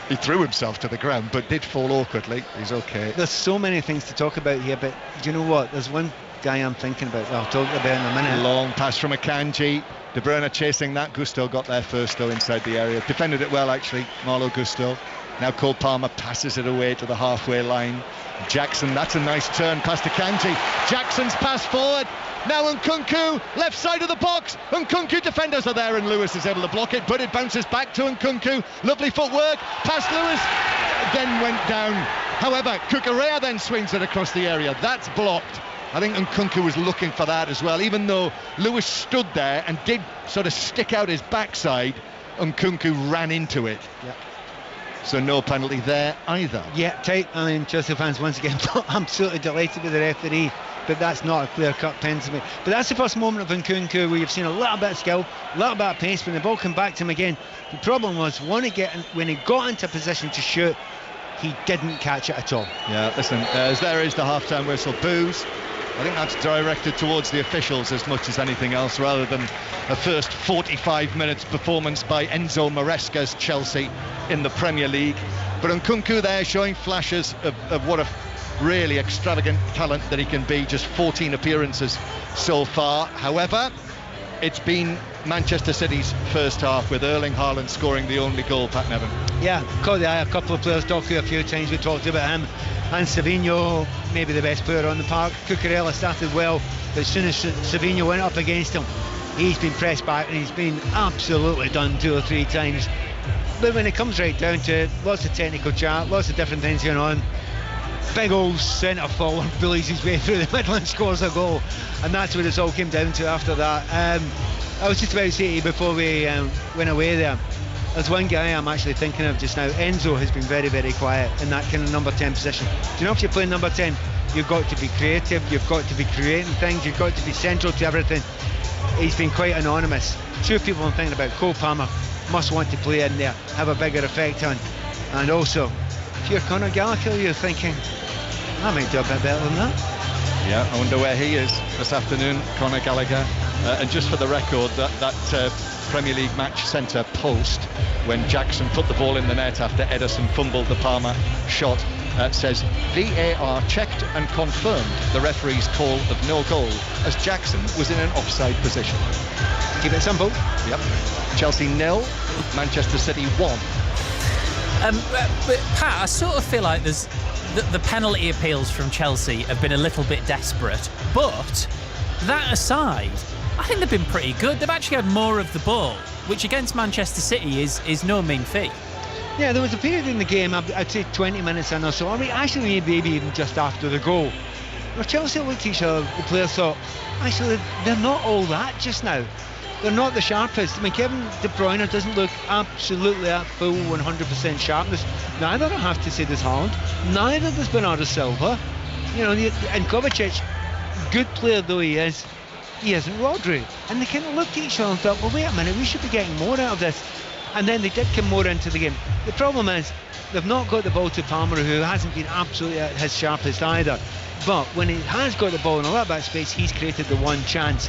B: He threw himself to the ground, but did fall awkwardly. He's okay.
A: There's so many things to talk about here, but do you know what? There's one guy I'm thinking about. I'll talk about in a minute.
B: Long pass from Akanji. De Bruyne chasing that. Gusto got there first, though, inside the area. Defended it well, actually. Marlo Gusto. Now Cole Palmer passes it away to the halfway line. Jackson, that's a nice turn past Akanji. Jackson's pass forward. Now Nkunku, left side of the box. Nkunku, defenders are there and Lewis is able to block it, but it bounces back to Nkunku. Lovely footwork, past Lewis, then went down. However, Cucurella then swings it across the area. That's blocked. I think Nkunku was looking for that as well, even though Lewis stood there and did sort of stick out his backside. Nkunku ran into it.
A: Yeah.
B: So no penalty there either.
A: Yeah, tight. I mean, Chelsea fans once again absolutely delighted with the referee, but that's not a clear-cut penalty. But that's the first moment of Nkunku where you've seen a little bit of skill, a little bit of pace. When the ball came back to him again, the problem was when he got into position to shoot, he didn't catch it at all.
B: Yeah, listen, there is the half-time whistle. Boos. I think that's directed towards the officials as much as anything else, rather than a first 45 minutes performance by Enzo Maresca's Chelsea in the Premier League. But Nkunku there showing flashes of what a really extravagant talent that he can be. Just 14 appearances so far. However, it's been Manchester City's first half with Erling Haaland scoring the only goal, Pat Nevin.
A: Yeah, caught the eye a couple of players. Doku a few times, we talked about him. And Savinho, maybe the best player on the park. Cucurella started well, but as soon as Savinho went up against him, he's been pressed back and he's been absolutely done 2 or 3 times. But when it comes right down to it, lots of technical chat, lots of different things going on. Big old centre forward bullies his way through the middle and scores a goal, and that's what it's all came down to after that. I was just about to say to you before we went away there, there's one guy I'm actually thinking of just now. Enzo has been very, very quiet in that kind of number 10 position. Do you know, if you're playing number 10, you've got to be creative, you've got to be creating things, you've got to be central to everything. He's been quite anonymous. 2 people I'm thinking about. Cole Palmer must want to play in there, have a bigger effect on. And also, if you're Conor Gallagher, you're thinking, I might do a bit better than that.
B: Yeah, I wonder where he is this afternoon, Conor Gallagher. And just for the record, that Premier League match centre post when Jackson put the ball in the net after Ederson fumbled the Palmer shot says VAR checked and confirmed the referee's call of no goal as Jackson was in an offside position.
A: Keep it simple.
B: Yep. Chelsea 0, Manchester City 1.
F: But Pat, I sort of feel like there's the penalty appeals from Chelsea have been a little bit desperate, but that aside, I think they've been pretty good. They've actually had more of the ball, which against Manchester City is no mean feat.
A: Yeah, there was a period in the game, I'd say 20 minutes in or so, I mean, actually maybe even just after the goal, where Chelsea looked at each other, the players thought, actually, they're not all that just now. They're not the sharpest. I mean, Kevin De Bruyne doesn't look absolutely at full 100% sharpness. Neither, I have to say, does Haaland. Neither does Bernardo Silva. You know, and Kovacic, good player though he isn't Rodri. And they kind of looked at each other and thought, well, wait a minute, we should be getting more out of this. And then they did come more into the game. The problem is, they've not got the ball to Palmer, who hasn't been absolutely at his sharpest either. But when he has got the ball in a little bit of space, he's created the one chance.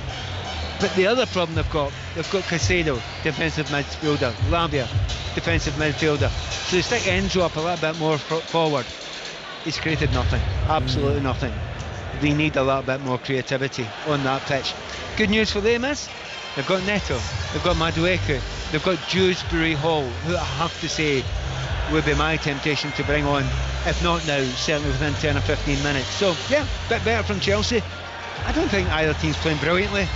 A: But the other problem they've got Caicedo, defensive midfielder, Lavia, defensive midfielder. So they stick Enzo up a little bit more forward. He's created nothing, absolutely nothing. They need a little bit more creativity on that pitch. Good news for them is they've got Neto, they've got Madueke, they've got Dewsbury Hall, who I have to say would be my temptation to bring on, if not now, certainly within 10 or 15 minutes. So yeah, a bit better from Chelsea. I don't think either team's playing brilliantly,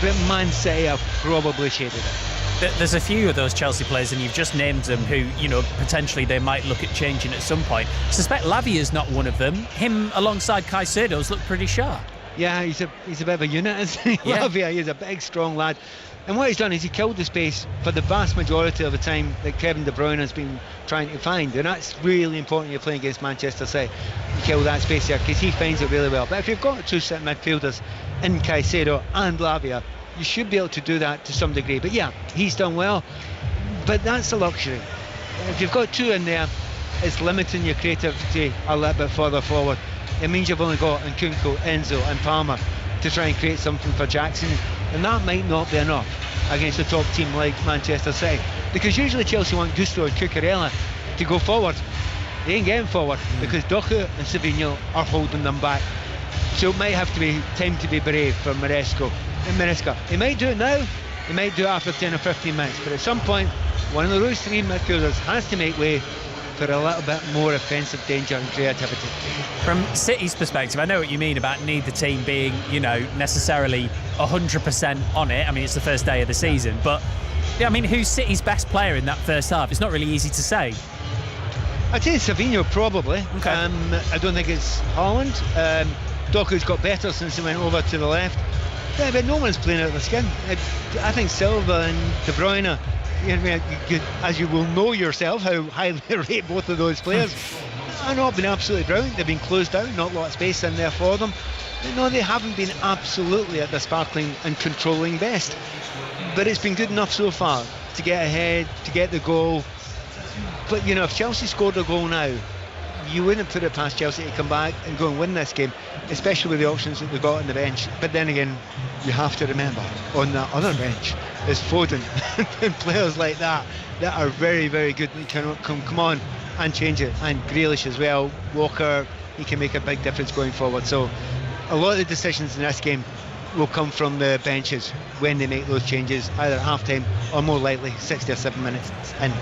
A: but Man City have probably shaded it.
F: There's a few of those Chelsea players, and you've just named them, who, you know, potentially they might look at changing at some point. I suspect Lavia's not one of them. Him alongside Caicedo's look pretty sharp.
A: Yeah, he's a bit of a unit, isn't he?
F: Yeah.
A: Lavia, he's a big, strong lad. And what he's done is he killed the space for the vast majority of the time that Kevin De Bruyne has been trying to find. And that's really important when you're playing against Manchester City. You kill that space there because he finds it really well. But if you've got two set midfielders in Caicedo and Lavia, you should be able to do that to some degree. But yeah, he's done well. But that's a luxury. If you've got two in there, it's limiting your creativity a little bit further forward. It means you've only got Nkunku, Enzo and Palmer to try and create something for Jackson, and that might not be enough against a top team like Manchester City, because usually Chelsea want Gusto and Cucurella to go forward. They ain't getting forward because Doku and Savinho are holding them back. So it might have to be time to be brave for Maresca. He might do it now, he might do it after 10 or 15 minutes, but at some point one of those three midfielders has to make way for a little bit more offensive danger and creativity.
F: From City's perspective, I know what you mean about neither team being, you know, necessarily 100% on it. I mean, it's the first day of the season, but yeah, I mean, who's City's best player in that first half? It's not really easy to say.
A: I'd say Savinho probably.
F: Okay.
A: I don't think it's Haaland. Doku's got better since he went over to the left. Yeah, but no one's playing out of the skin. I think Silva and De Bruyne, as you will know yourself, how highly I rate both of those players, have not been absolutely brilliant. They've been closed down, not a lot of space in there for them. But no, they haven't been absolutely at their sparkling and controlling best. But it's been good enough so far to get ahead, to get the goal. But you know, if Chelsea scored a goal now, you wouldn't put it past Chelsea to come back and go and win this game, especially with the options that they've got on the bench. But then again, you have to remember, on that other bench is Foden and players like that are very, very good and can come on and change it. And Grealish as well, Walker, he can make a big difference going forward. So a lot of the decisions in this game will come from the benches when they make those changes, either at half-time or more likely 60 or 7 minutes in.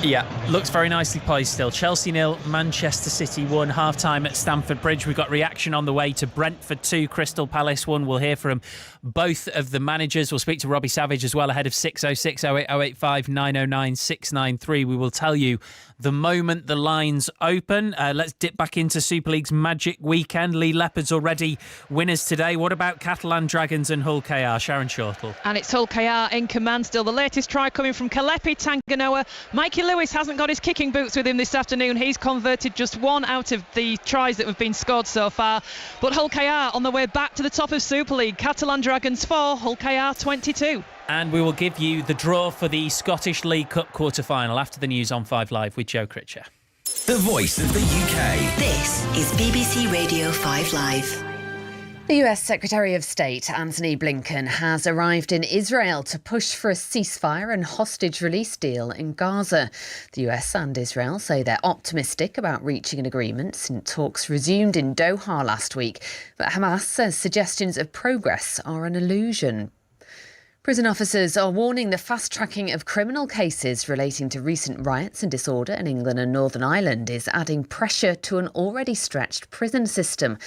F: Yeah, looks very nicely poised still. Chelsea 0, Manchester City 1, half-time at Stamford Bridge. We've got reaction on the way to Brentford 2, Crystal Palace 1. We'll hear from both of the managers. We'll speak to Robbie Savage as well ahead of 6:06 08 085 909 693. We will tell you the moment the lines open. Let's dip back into Super League's Magic Weekend. Lee Leopards already winners today. What about Catalan Dragons and Hull KR? Sharon Shortle.
C: And it's Hull KR in command still. The latest try coming from Kalepi Tanganoa. Mikey Lewis hasn't got his kicking boots with him this afternoon. He's converted just one out of the tries that have been scored so far. But Hull KR on the way back to the top of Super League. Catalan Dragons 4, Hull KR 22.
F: And we will give you the draw for the Scottish League Cup quarter-final after the news on 5 Live with Joe Critcher.
G: The voice of the UK.
H: This is BBC Radio 5 Live.
I: The US Secretary of State, Antony Blinken, has arrived in Israel to push for a ceasefire and hostage release deal in Gaza. The US and Israel say they're optimistic about reaching an agreement since talks resumed in Doha last week. But Hamas says suggestions of progress are an illusion. Prison officers are warning the fast-tracking of criminal cases relating to recent riots and disorder in England and Northern Ireland is adding pressure to an already stretched prison system.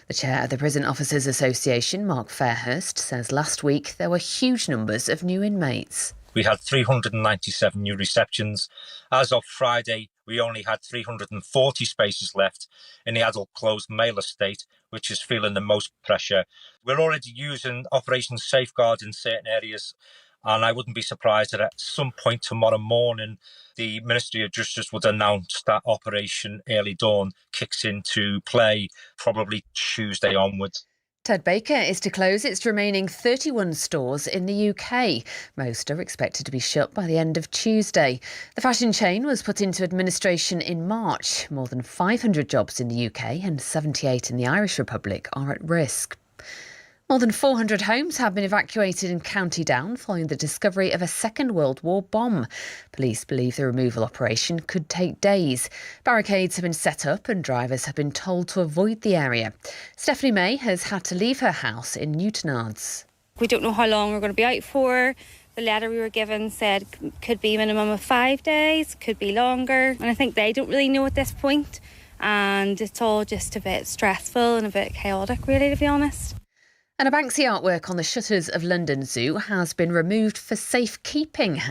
I: The chair of the Prison Officers Association, Mark Fairhurst, says last week there were huge numbers of new inmates.
J: We had 397 new receptions. As of Friday, we only had 340 spaces left in the adult closed male estate, which is feeling the most pressure. We're already using Operation Safeguard in certain areas, and I wouldn't be surprised that at some point tomorrow morning, the Ministry of Justice would announce that Operation Early Dawn kicks into play, probably Tuesday onwards.
I: Ted Baker is to close its remaining 31 stores in the UK. Most are expected to be shut by the end of Tuesday. The fashion chain was put into administration in March. More than 500 jobs in the UK and 78 in the Irish Republic are at risk. More than 400 homes have been evacuated in County Down following the discovery of a Second World War bomb. Police believe the removal operation could take days. Barricades have been set up and drivers have been told to avoid the area. Stephanie May has had to leave her house in Newtonards.
K: We don't know how long we're going to be out for. The letter we were given said could be a minimum of 5 days, could be longer. And I think they don't really know at this point. And it's all just a bit stressful and a bit chaotic, really, to be honest.
I: And a Banksy artwork on the shutters of London Zoo has been removed for safekeeping.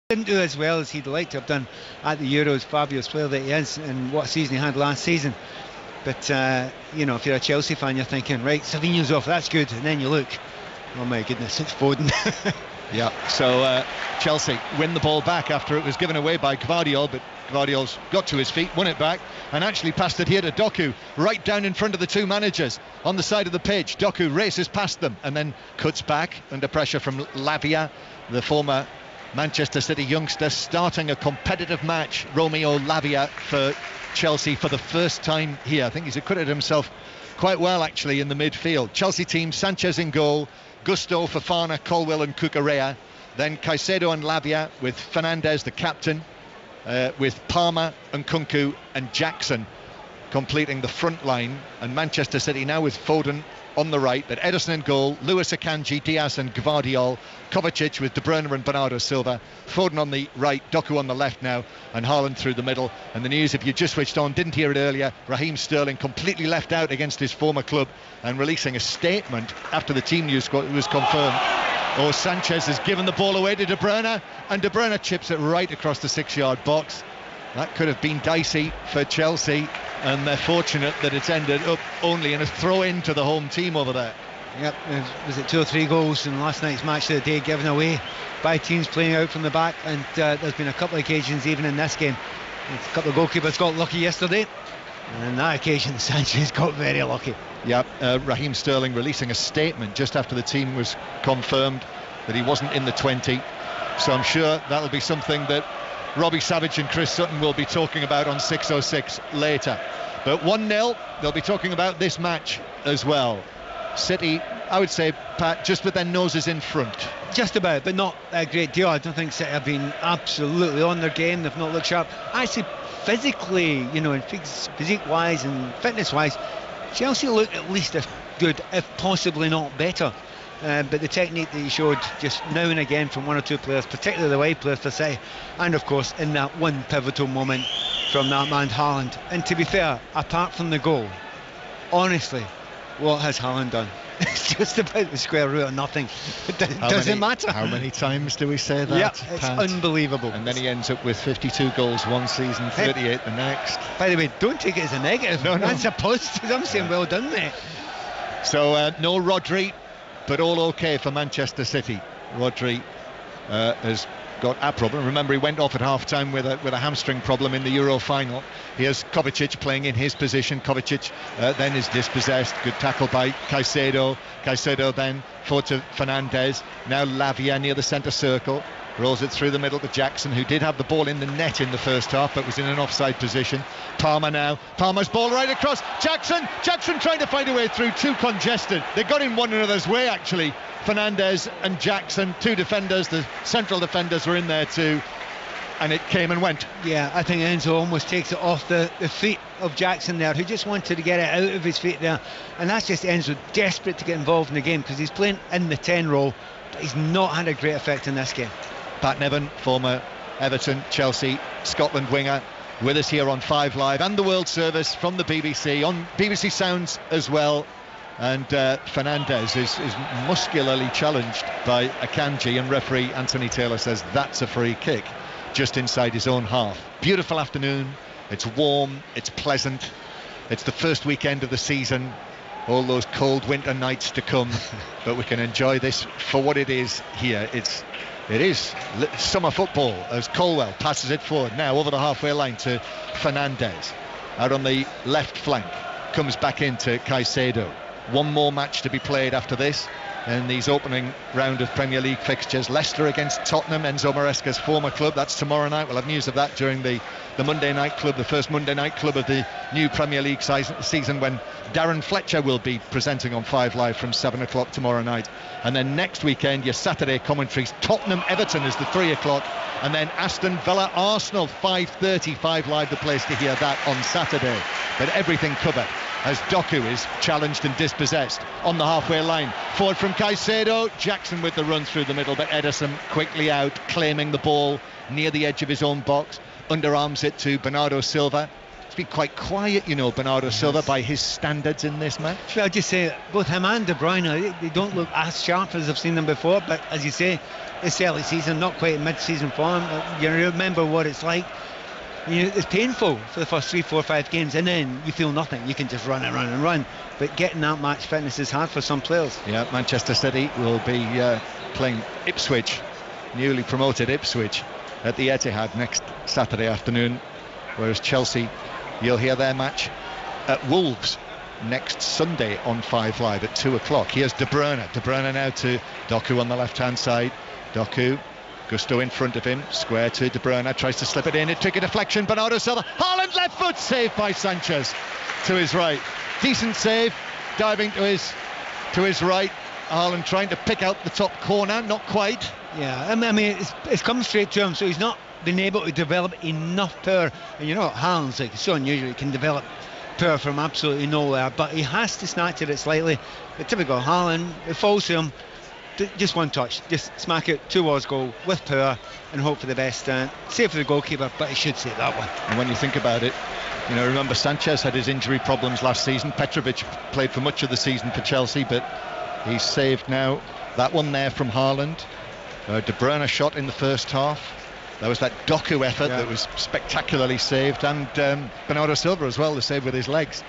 A: Didn't do as well as he'd like to have done at the Euros, fabulous player that he is, and what season he had last season. But, if you're a Chelsea fan, you're thinking, right, Savinho's off, that's good. And then you look, oh my goodness, it's Foden.
B: Yeah, so Chelsea win the ball back after it was given away by Gvardiol, but Gvardiol's got to his feet, won it back, and actually passed it here to Doku, right down in front of the two managers on the side of the pitch. Doku races past them and then cuts back under pressure from Lavia, the former Manchester City youngster, starting a competitive match. Romeo Lavia for Chelsea for the first time here. I think he's acquitted himself quite well actually in the midfield. Chelsea team: Sanchez in goal, Gusto, Fofana, Colwill and Cucurella. Then Caicedo and Lavia, with Fernandes the captain, with Palmer and Nkunku and Jackson completing the front line. And Manchester City now with Foden on the right, but Ederson in goal, Lewis Akanji, Diaz and Gvardiol, Kovacic with De Bruyne and Bernardo Silva, Foden on the right, Doku on the left now, and Haaland through the middle. And the news, if you just switched on, didn't hear it earlier, Raheem Sterling completely left out against his former club and releasing a statement after the team news was confirmed. Oh, Sanchez has given the ball away to De Bruyne, and De Bruyne chips it right across the 6-yard box. That could have been dicey for Chelsea, and they're fortunate that it's ended up only in a throw-in to the home team over there.
A: Yep, was it 2 or 3 goals in last night's match of the day given away by teams playing out from the back, and there's been a couple of occasions even in this game. A couple of goalkeepers got lucky yesterday, and on that occasion Sanchez got very lucky.
B: Yep, Raheem Sterling releasing a statement just after the team was confirmed that he wasn't in the 20, so I'm sure that'll be something that Robbie Savage and Chris Sutton will be talking about on 606 later. But 1-0, they'll be talking about this match as well. City, I would say, Pat, just with their noses in front.
A: Just about, but not a great deal. I don't think City have been absolutely on their game. They've not looked sharp. Actually, physically, and physique-wise and fitness-wise, Chelsea look at least as good, if possibly not better. But the technique that he showed just now and again from 1 or 2 players, particularly the wide players for City, and of course in that one pivotal moment from that man Haaland. And to be fair, apart from the goal, honestly, what has Haaland done? It's just about the square root of nothing. It doesn't matter.
B: How many times do we say that?
A: Yeah, it's
B: Pat?
A: Unbelievable.
B: And then he ends up with 52 goals one season, 38 the next.
A: By the way, don't take it as a negative.
B: No.
A: That's a positive. I'm saying well done, mate.
B: So no Rodri, but all okay for Manchester City. Rodri has got a problem. Remember, he went off at half-time with a hamstring problem in the Euro final. Here's Kovacic playing in his position. Kovacic then is dispossessed. Good tackle by Caicedo. Caicedo then forward to Fernandes. Now Lavia near the centre circle. Rolls it through the middle to Jackson, who did have the ball in the net in the first half, but was in an offside position. Palmer now. Palmer's ball right across. Jackson trying to find a way through. Too congested. They got in one another's way, actually. Fernandes and Jackson, 2 defenders. The central defenders were in there too, and it came and went.
A: Yeah, I think Enzo almost takes it off the feet of Jackson there, who just wanted to get it out of his feet there. And that's just Enzo desperate to get involved in the game, because he's playing in the 10 role, but he's not had a great effect in this game.
B: Pat Nevin, former Everton, Chelsea, Scotland winger, with us here on 5 Live and the World Service from the BBC, on BBC Sounds as well. And Fernandes is muscularly challenged by Akanji, and referee Anthony Taylor says that's a free kick just inside his own half. Beautiful afternoon, it's warm, it's pleasant, it's the first weekend of the season, all those cold winter nights to come, but we can enjoy this for what it is here. It is summer football, as Colwill passes it forward now over the halfway line to Fernandes. Out on the left flank, comes back into Caicedo. One more match to be played after this in these opening round of Premier League fixtures. Leicester against Tottenham, Enzo Maresca's former club. That's tomorrow night. We'll have news of that during the Monday night club, the first Monday night club of the new Premier League season, when Darren Fletcher will be presenting on 5 Live from 7 o'clock tomorrow night. And then next weekend, your Saturday commentaries, Tottenham Everton is the 3 o'clock, and then Aston Villa Arsenal 5:30. 5 Live, the place to hear that on Saturday. But everything covered as Doku is challenged and dispossessed on the halfway line. Forward from Caicedo, Jackson with the run through the middle, but Ederson quickly out, claiming the ball near the edge of his own box, underarms it to Bernardo Silva. been quite quiet, you know, Bernardo Silva, by his standards in this match.
A: Well, I'll just say, both him and De Bruyne, they don't look as sharp as I've seen them before, but as you say, it's early season, not quite in mid-season form. You remember what it's like. It's painful for the first 3, 4, 5 games, and then you feel nothing. You can just run and run and run, but getting that match fitness is hard for some players.
B: Yeah, Manchester City will be playing Ipswich, newly promoted Ipswich, at the Etihad next Saturday afternoon, whereas Chelsea, you'll hear their match at Wolves next Sunday on 5 Live at 2 o'clock. Here's De Bruyne. De Bruyne now to Doku on the left-hand side. Doku, Gusto in front of him, square to De Bruyne, tries to slip it in, it took a deflection, Bernardo Silva, Haaland left foot, saved by Sanchez to his right. Decent save, diving to his right. Haaland trying to pick out the top corner, not quite.
A: Yeah, I mean, it's come straight to him, so he's not been able to develop enough power. And you know, Haaland's like so unusual, he can develop power from absolutely nowhere, but he has to snatch at it slightly. But typical Haaland, it falls to him. Just one touch, just smack it towards goal with power and hope for the best. Save for the goalkeeper, but he should save that one.
B: And when you think about it, you know, remember Sanchez had his injury problems last season. Petrovic played for much of the season for Chelsea, but he's saved now. That one there from Haaland. De Bruyne shot in the first half. There was that Doku effort that was spectacularly saved, and Bernardo Silva as well, the save with his legs.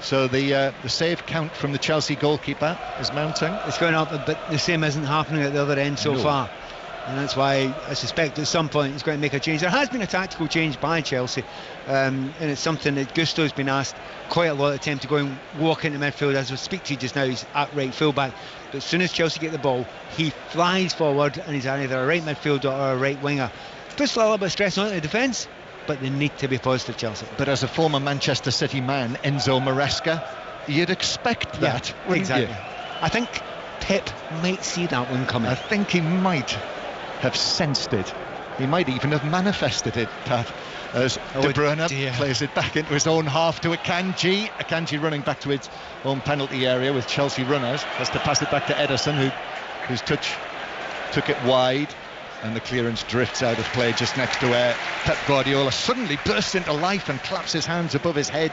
B: So the save count from the Chelsea goalkeeper is mounting.
A: It's going up, but the same isn't happening at the other end so far. And that's why I suspect at some point he's going to make a change. There has been a tactical change by Chelsea, and it's something that Gusto's been asked quite a lot of the time to go and walk into midfield. As we speak to you just now, he's at right fullback. But as soon as Chelsea get the ball, he flies forward and he's either a right midfielder or a right winger. Puts a little bit of stress on the defence, but they need to be positive, Chelsea. But
B: as a former Manchester City man, Enzo Maresca, you'd expect that, wouldn't
A: exactly.
B: you?
A: I think Pep might see that one coming.
B: I think he might have sensed it. He might even have manifested it, Pat, as De Bruyne plays it back into his own half to Akanji. Akanji running back to his own penalty area with Chelsea runners. Has to pass it back to Ederson, whose touch took it wide. And the clearance drifts out of play just next to where Pep Guardiola suddenly bursts into life and claps his hands above his head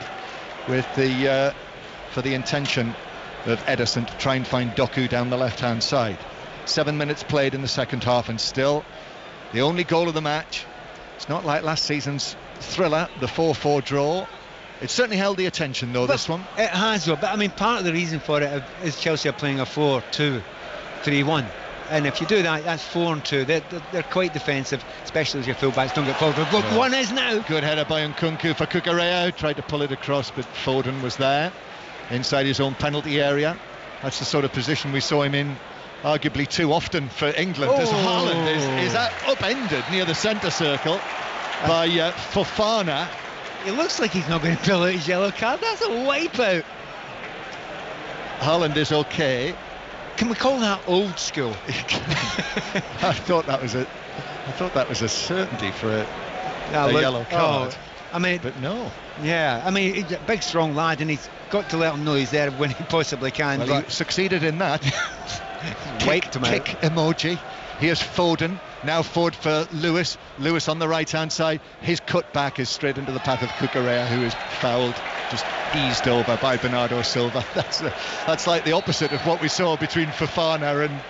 B: with for the intention of Ederson to try and find Doku down the left-hand side. 7 minutes played in the second half, and still the only goal of the match. It's not like last season's thriller, the 4-4 draw. It certainly held the attention, though, this one.
A: It has, though. But I mean, part of the reason for it is Chelsea are playing a 4-2-3-1. And if you do that, that's 4-2. They're quite defensive, especially as your fullbacks don't get forward. Look, one is now.
B: Good header by Nkunku for Cucurella. Tried to pull it across, but Foden was there inside his own penalty area. That's the sort of position we saw him in arguably too often for England, as Haaland is upended near the centre circle by Fofana.
A: It looks like he's not going to pull out his yellow card. That's a wipeout.
B: Haaland is okay.
A: Can we call that old school?
B: I thought that was a certainty for a yellow card.
A: I mean,
B: but no.
A: Yeah, I mean, he's a big, strong lad, and he's got to let him know he's there when he possibly can.
B: Well, he succeeded in that. kick emoji. Here's Foden. Now forward for Lewis. Lewis on the right-hand side. His cut back is straight into the path of Cucurella, who is fouled, just eased over by Bernardo Silva. That's like the opposite of what we saw between Fofana and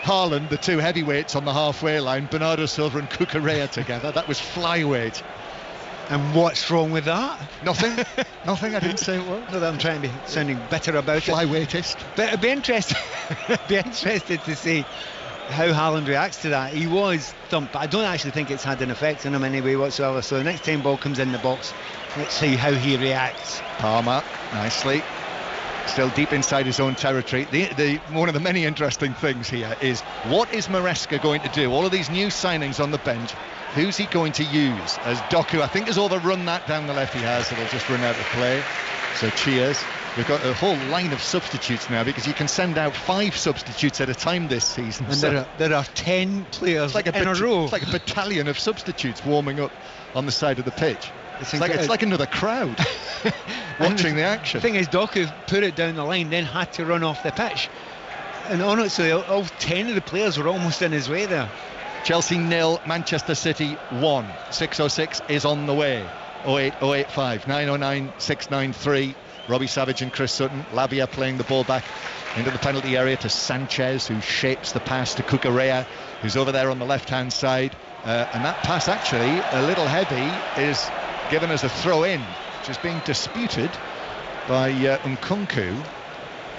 B: Haaland, the two heavyweights on the halfway line. Bernardo Silva and Cucurella together. That was flyweight.
A: And what's wrong with that?
B: Nothing. Nothing. I didn't say it was.
A: Not that I'm trying to be sounding better about
B: Flyweightist.
A: But I'd be interested to see how Haaland reacts to that. He was thumped, but I don't actually think it's had an effect on him anyway whatsoever. So the next time ball comes in the box, let's see how he reacts.
B: Palmer, nicely. Still deep inside his own territory. One of the many interesting things here is, what is Maresca going to do? All of these new signings on the bench, who's he going to use? As Doku, I think, has overrun that down the left. He has, it'll just run out of play. So cheers. We've got a whole line of substitutes now, because you can send out 5 substitutes at a time this season.
A: And so there are 10 players in a row.
B: It's like a battalion of substitutes warming up on the side of the pitch. It's like another crowd watching the action.
A: The thing is, Doku put it down the line, then had to run off the pitch. And honestly, all 10 of the players were almost in his way there.
B: Chelsea 0, Manchester City 1. 6:06 is on the way. 08085 909 693. Robbie Savage and Chris Sutton. Lavia playing the ball back into the penalty area to Sanchez, who shapes the pass to Cucurella, who's over there on the left-hand side. And that pass, actually, a little heavy, is given as a throw-in, which is being disputed by Nkunku,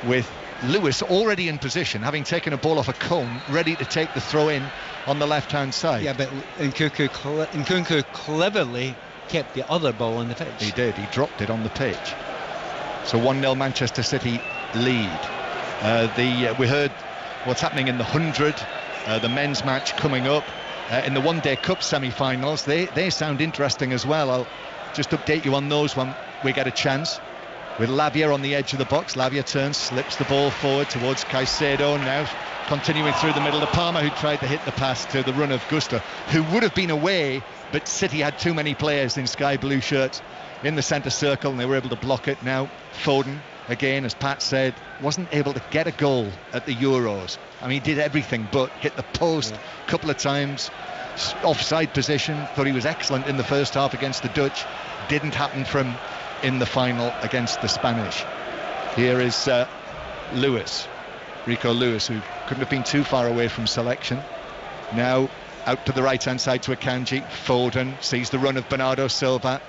B: with Lewis already in position, having taken a ball off a cone, ready to take the throw-in on the left-hand side.
A: Yeah, but Nkunku cleverly kept the other ball on the pitch.
B: He did. He dropped it on the pitch. So 1-0 Manchester City lead. We heard what's happening in the 100, the men's match coming up. In the one-day cup semi-finals, they sound interesting as well. I'll just update you on those when we get a chance. With Lavia on the edge of the box, Lavia turns, slips the ball forward towards Caicedo, now continuing through the middle to Palmer, who tried to hit the pass to the run of Gusto, who would have been away, but City had too many players in sky blue shirts in the centre circle and they were able to block it. Now Foden, again, as Pat said, wasn't able to get a goal at the Euros. I mean, he did everything but hit the post a couple of times, offside position. Thought he was excellent in the first half against the Dutch. Didn't happen for him in the final against the Spanish. Here is Rico Lewis, who couldn't have been too far away from selection. Now out to the right hand side to Akanji. Foden sees the run of Bernardo Silva.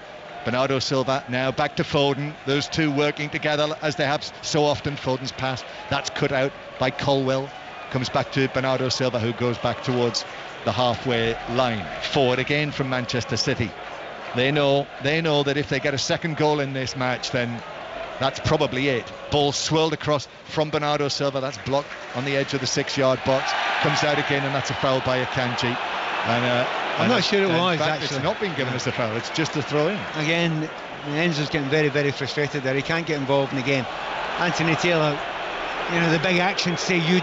B: Bernardo Silva now back to Foden. Those two working together as they have so often. Foden's pass, that's cut out by Colwill. Comes back to Bernardo Silva, who goes back towards the halfway line. Forward again from Manchester City. They know that if they get a second goal in this match, then that's probably it. Ball swirled across from Bernardo Silva. That's blocked on the edge of the 6-yard box. Comes out again, and that's a foul by Akanji.
A: I'm not sure it was,
B: actually. It's not been given as a foul. It's just a throw-in.
A: Again, Enzo's getting very, very frustrated there. He can't get involved in the game. Anthony Taylor, the big action to say you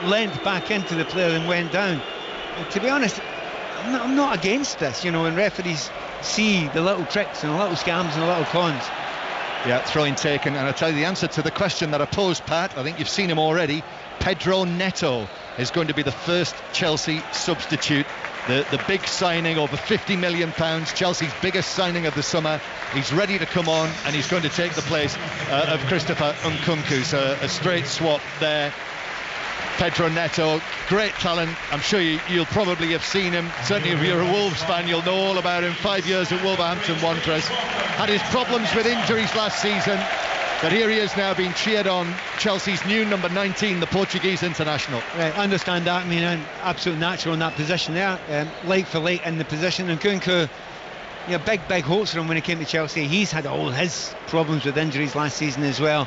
A: leant back into the player and went down. And to be honest, I'm not against this. When referees see the little tricks and the little scams and the little cons.
B: Yeah, throw-in taken. And I'll tell you the answer to the question that I posed, Pat. I think you've seen him already. Pedro Neto is going to be the first Chelsea substitute. The big signing, over £50 million, Chelsea's biggest signing of the summer. He's ready to come on, and he's going to take the place of Christopher Nkunku. So a straight swap there. Pedro Neto, great talent. I'm sure you'll probably have seen him. Certainly if you're a Wolves fan, you'll know all about him. 5 years at Wolverhampton Wanderers. Had his problems with injuries last season, but here he is now being cheered on. Chelsea's new number 19, the Portuguese international.
A: Right, understand that. I mean, absolutely natural in that position there. Like for like in the position. And Nkunku, big hopes for him when he came to Chelsea. He's had all his problems with injuries last season as well.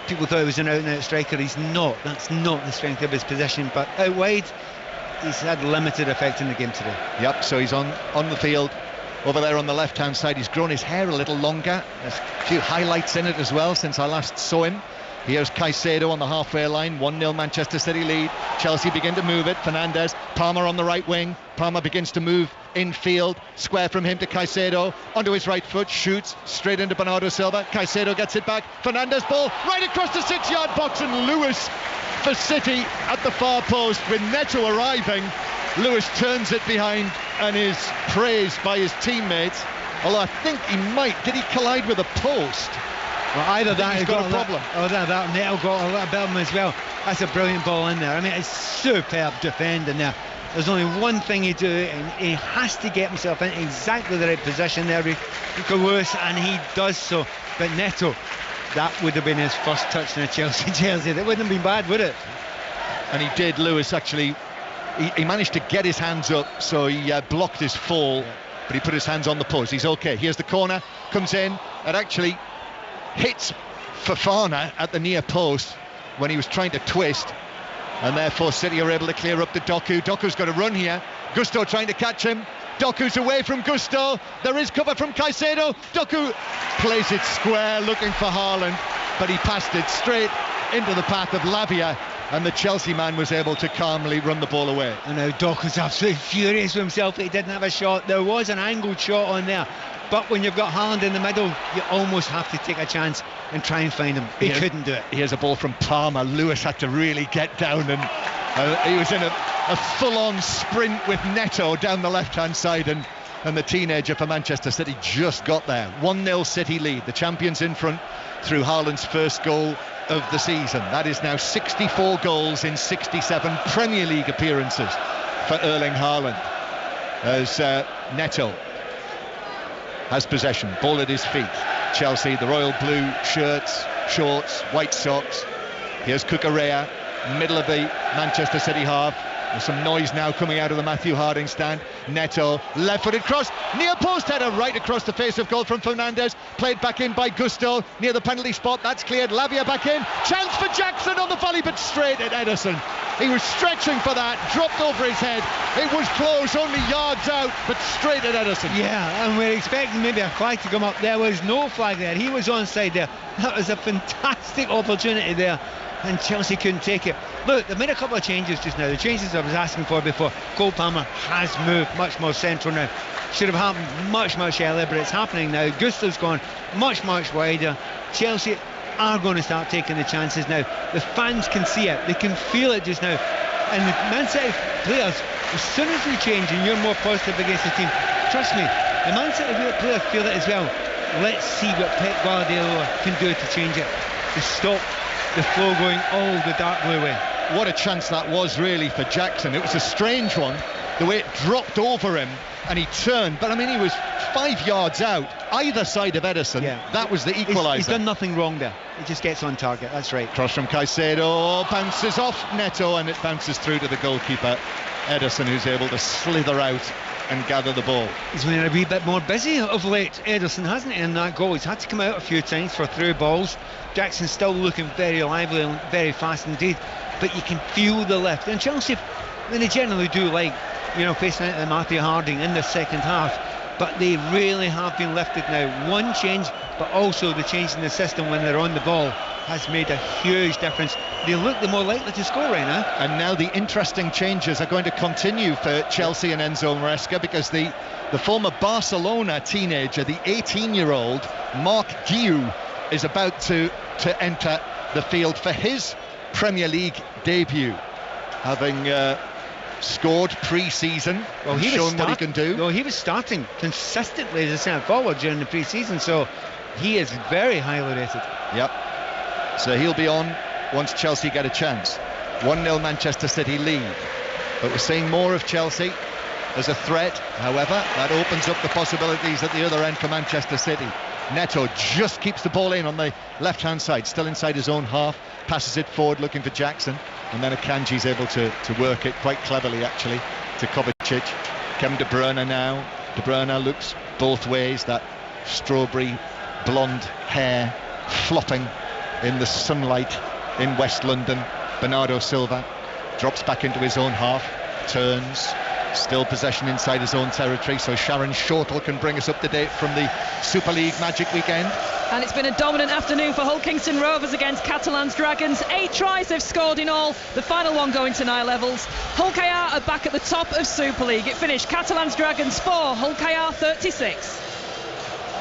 A: People thought he was an out-and-out striker. He's not. That's not the strength of his position. But out wide, he's had limited effect in the game today.
B: Yep, so he's on the field. Over there on the left-hand side, he's grown his hair a little longer. There's a few highlights in it as well since I last saw him. Here's Caicedo on the halfway line. 1-0 Manchester City lead. Chelsea begin to move it. Fernandes, Palmer on the right wing. Palmer begins to move infield. Square from him to Caicedo. Onto his right foot. Shoots straight into Bernardo Silva. Caicedo gets it back. Fernandes ball right across the 6-yard box, and Lewis for City at the far post with Neto arriving. Lewis turns it behind and is praised by his teammates. Although I think did he collide with a post?
A: Well, either that
B: he's got a problem.
A: That Neto got a little bit of him as well. That's a brilliant ball in there. I mean, it's superb defending there. There's only one thing he do, and he has to get himself in exactly the right position there, Rico Lewis, and he does so. But Neto, that would have been his first touch in a Chelsea jersey. That wouldn't have been bad, would it?
B: And he did. Lewis actually, he managed to get his hands up, so he blocked his fall, but he put his hands on the post. He's okay. Here's the corner, comes in, and actually hits Fofana at the near post when he was trying to twist, and therefore City are able to clear up to Doku. Doku's got to run here. Gusto trying to catch him. Doku's away from Gusto. There is cover from Caicedo. Doku plays it square, looking for Haaland, but he passed it straight into the path of Lavia, and the Chelsea man was able to calmly run the ball away.
A: I know Doku's absolutely furious with himself that he didn't have a shot. There was an angled shot on there, but when you've got Haaland in the middle, you almost have to take a chance and try and find him. He couldn't do it.
B: Here's a ball from Palmer. Lewis had to really get down, and he was in a full-on sprint with Neto down the left-hand side, and and the teenager for Manchester City just got there. 1-0 City lead. The champions in front through Haaland's first goal of the season. That is now 64 goals in 67 Premier League appearances for Erling Haaland. As Neto has possession, ball at his feet. Chelsea, the royal blue shirts, shorts, white socks. Here's Cucurella, middle of the Manchester City half. There's some noise now coming out of the Matthew Harding stand. Neto, left-footed cross, near post header, right across the face of goal from Fernandes. Played back in by Gusto, near the penalty spot. That's cleared. Lavia back in. Chance for Jackson on the volley, but straight at Ederson. He was stretching for that, dropped over his head. It was close, only yards out, but straight at Ederson.
A: Yeah, and we're expecting maybe a flag to come up. There was no flag there. He was onside there. That was a fantastic opportunity there, and Chelsea couldn't take it. Look, they've made a couple of changes just now. The changes I was asking for before. Cole Palmer has moved much more central now. Should have happened much earlier, but it's happening now. Gusto's gone much wider. Chelsea are going to start taking the chances now. The fans can see it, they can feel it just now, and the Man City players, as soon as we change and you're more positive against the team, trust me, the Man City players feel it as well. Let's see what Pep Guardiola can do to change it, to stop the flow going all the dark blue way.
B: What a chance that was really for Jackson. It was a strange one, the way it dropped over him and he turned, but I mean, he was 5 yards out either side of Ederson. Yeah. That was the equaliser.
A: He's done nothing wrong there. He just gets on target. That's right.
B: Cross from Caicedo, bounces off Neto, and it bounces through to the goalkeeper Ederson, who's able to slither out and gather the ball.
A: He's been a wee bit more busy of late, Ederson, hasn't he, in that goal? He's had to come out a few times for through balls. Jackson's still looking very lively and very fast indeed, but you can feel the lift. And Chelsea, I mean, they generally do like, you know, facing into Matthew Harding in the second half, but they really have been lifted now. One change, but also the change in the system when they're on the ball has made a huge difference. They look the more likely to score right now.
B: And now the interesting changes are going to continue for Chelsea and Enzo Maresca, because the former Barcelona teenager, the 18-year-old Marc Guiu, is about to enter the field for his Premier League debut, having scored pre-season. Well, he shown what he can do.
A: Well, he was starting consistently as a centre forward during the pre-season, so he is very highly rated.
B: Yep. So he'll be on once Chelsea get a chance. 1-0 Manchester City lead, but we're seeing more of Chelsea as a threat. However, that opens up the possibilities at the other end for Manchester City. Neto just keeps the ball in on the left-hand side, still inside his own half, passes it forward looking for Jackson, and then Akanji's able to work it quite cleverly actually to Kovacic. Kevin De Bruyne now. De Bruyne looks both ways, that strawberry blonde hair flopping in the sunlight in West London. Bernardo Silva drops back into his own half, turns, still possession inside his own territory, so Sharon Shortle can bring us up to date from the Super League Magic Weekend.
C: And it's been a dominant afternoon for Hull Kingston Rovers against Catalan's Dragons. 8 tries they've scored in all, the final one going to 9 levels. Hull KR are back at the top of Super League. It finished Catalan's Dragons 4, Hull KR 36.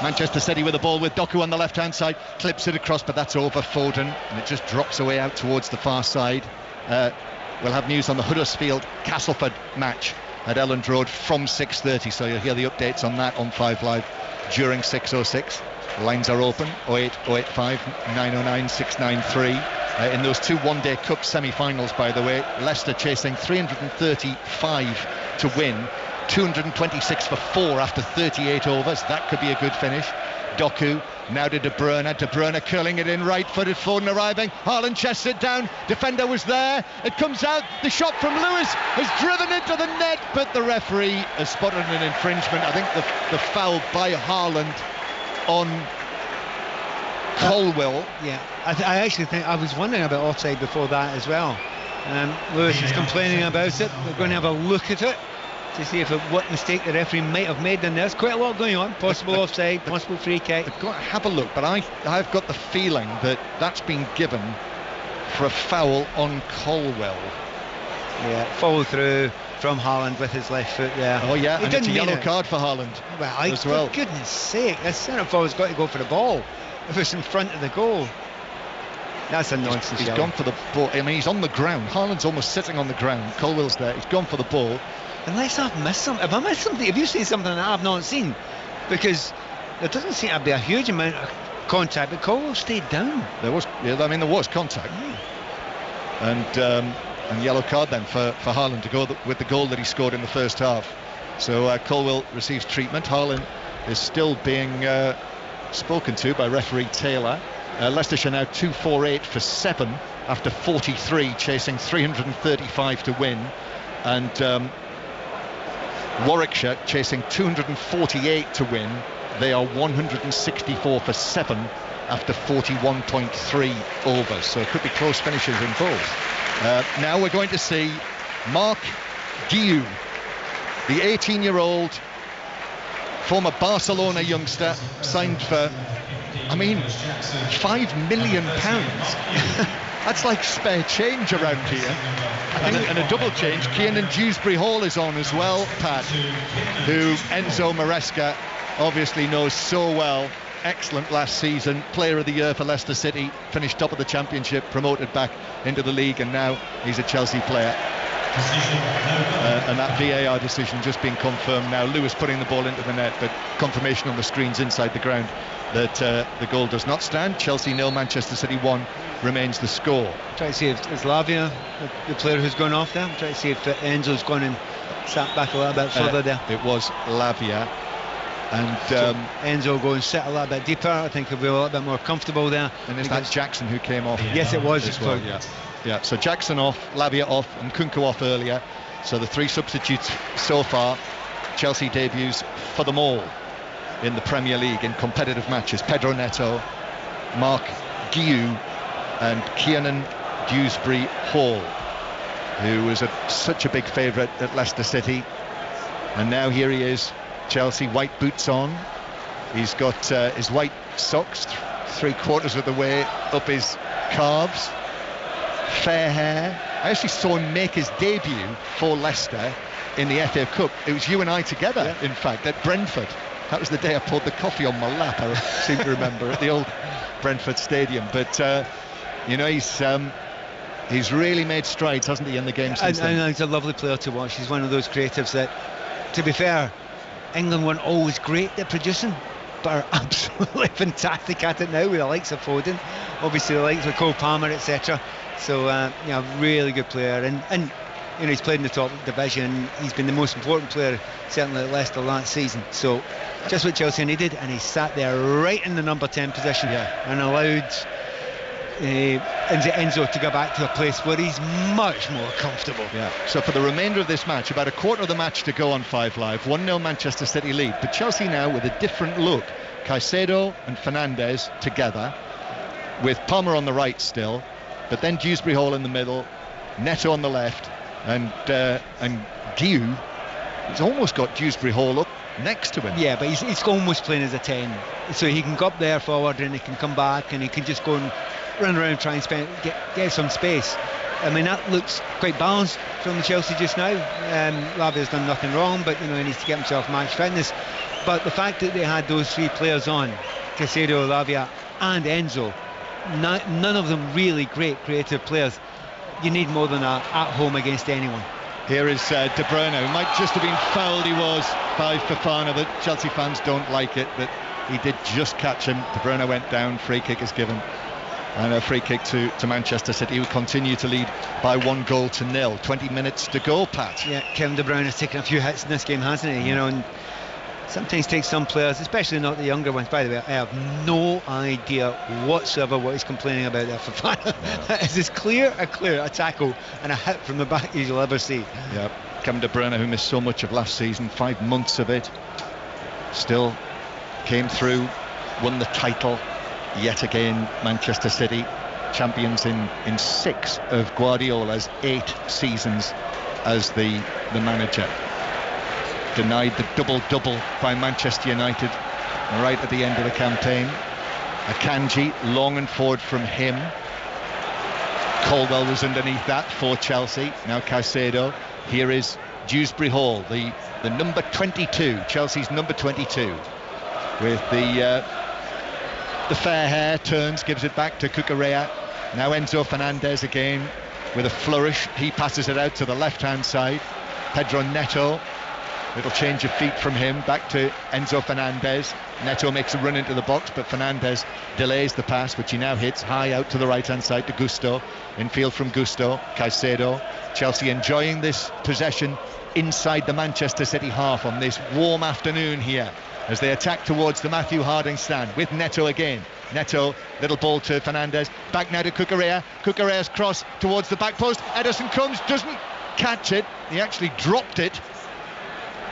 B: Manchester City with the ball with Doku on the left-hand side, clips it across, but that's over Foden, and it just drops away out towards the far side. We'll have news on the Huddersfield Castleford match at Elland Road from 6:30, so you'll hear the updates on that on 5 Live during 6:06. Lines are open, 08 085 909 693. In those 2 one-day cup semi-finals, by the way, Leicester chasing 335 to win, 226 for 4 after 38 overs. That could be a good finish. Doku now to De Bruyne. De Bruyne curling it in, right-footed. Foden arriving. Haaland chests it down. Defender was there. It comes out. The shot from Lewis has driven into the net, but the referee has spotted an infringement. I think the foul by Haaland on Colwill.
A: Yeah, I actually think I was wondering about offside before that as well. Lewis is complaining about it. We're going to have a look at it to see what mistake the referee might have made in there. There's quite a lot going on. Possible offside, possible free kick.
B: They've got to have a look, but I've got the feeling that that's been given for a foul on Colwill.
A: Yeah, follow through from Haaland with his left foot there.
B: Oh yeah, and it's a yellow card for Haaland as well.
A: For goodness sake, this centre forward's got to go for the ball if it's in front of the goal. That's a nonsense.
B: He's gone for the ball. I mean, he's on the ground. Haaland's almost sitting on the ground. Colwell's there. He's gone for the ball.
A: Unless I've missed something. If I missed something, if you seen something that I've not seen, because there doesn't seem to be a huge amount of contact, but Colwell stayed down.
B: There was contact. And yellow card then for Haaland to go with the goal that he scored in the first half. So Colwell receives treatment. Haaland is still being spoken to by referee Taylor. Leicestershire now 248 for 7 after 43, chasing 335 to win, and Warwickshire chasing 248 to win. They are 164 for 7 after 41.3 overs, so it could be close finishes in both. Now we're going to see Marc Guiu, the 18-year-old former Barcelona youngster, signed for, I mean, £5 million. That's like spare change around here. And a double change. Kiernan Dewsbury-Hall is on as well, Pat, who Enzo Maresca obviously knows so well. Excellent last season, player of the year for Leicester City, finished top of the Championship, promoted back into the league, and now he's a Chelsea player. And that VAR decision just being confirmed now. Lewis putting the ball into the net, but confirmation on the screens inside the ground that the goal does not stand. Chelsea 0, Manchester City 1 remains the score.
A: Try to see if it's Lavia, the player who's gone off there. Try to see if Enzo's gone and sat back a little bit further there.
B: It was Lavia. And
A: Enzo will go and sit a little bit deeper. I think he'll be a little bit more comfortable there.
B: And is that Jackson who came off?
A: Yes, it was
B: as well. Yeah. So Jackson off, Lavia off, and Kunku off earlier. So the 3 substitutes so far. Chelsea debuts for them all in the Premier League in competitive matches. Pedro Neto, Marc Guiu, and Kiernan Dewsbury-Hall, who was such a big favourite at Leicester City. And now here he is. Chelsea, white boots on. He's got his white socks 3/4 of the way up his calves. Fair hair. I actually saw him make his debut for Leicester in the FA Cup. It was you and I together, in fact, at Brentford. That was the day I poured the coffee on my lap, I seem to remember, at the old Brentford Stadium. But he's really made strides, hasn't he, in the game since then?
A: And he's a lovely player to watch. He's one of those creatives that, to be fair, England weren't always great at producing, but are absolutely fantastic at it now, with the likes of Foden, obviously the likes of Cole Palmer, etc. So really good player, and he's played in the top division. He's been the most important player certainly at Leicester last season, so just what Chelsea needed, and he sat there right in the number 10 position and allowed Enzo to go back to a place where he's much more comfortable.
B: So for the remainder of this match, about a quarter of the match to go on 5 Live, 1-0 Manchester City lead, but Chelsea now with a different look. Caicedo and Fernandes together, with Palmer on the right still, but then Dewsbury-Hall in the middle, Neto on the left, and Guiu. He's almost got Dewsbury-Hall up next to him.
A: Yeah, but he's almost playing as a 10, so he can go up there forward and he can come back and he can just go and run around, try and get some space. I mean, that looks quite balanced from the Chelsea just now. Lavia's done nothing wrong, but he needs to get himself match fitness. But the fact that they had those 3 players on, Caicedo, Lavia and Enzo, none of them really great creative players. You need more than that at home against anyone.
B: Here is De Bruyne, who might just have been fouled. He was by Fofana, but Chelsea fans don't like it, but he did just catch him. De Bruyne went down, free kick is given, and a free kick to Manchester City, who continue to lead by 1-0. 20 minutes to go, Pat.
A: Yeah, Kevin De Bruyne has taken a few hits in this game, hasn't he? And sometimes takes some players, especially not the younger ones. By the way, I have no idea whatsoever what he's complaining about there for Fofana. It's as clear a tackle and a hit from the back as you'll ever see.
B: Yeah, Kevin De Bruyne, who missed so much of last season, 5 months of it, still came through, won the title yet again. Manchester City champions in 6 of Guardiola's 8 seasons as the manager. Denied the double-double by Manchester United right at the end of the campaign. Akanji, long and forward from him. Colwell was underneath that for Chelsea. Now Caicedo. Here is Dewsbury-Hall, the number 22, Chelsea's number 22, with the fair hair, turns, gives it back to Cucurella. Now Enzo Fernandez again with a flourish. He passes it out to the left-hand side. Pedro Neto, little change of feet from him, back to Enzo Fernandez. Neto makes a run into the box, but Fernandez delays the pass, which he now hits high out to the right-hand side to Gusto. Infield from Gusto. Caicedo. Chelsea enjoying this possession inside the Manchester City half on this warm afternoon here, as they attack towards the Matthew Harding stand with Neto again. Neto, little ball to Fernandez, back now to Cucurella. Cucurella's cross towards the back post. Ederson comes, doesn't catch it. He actually dropped it,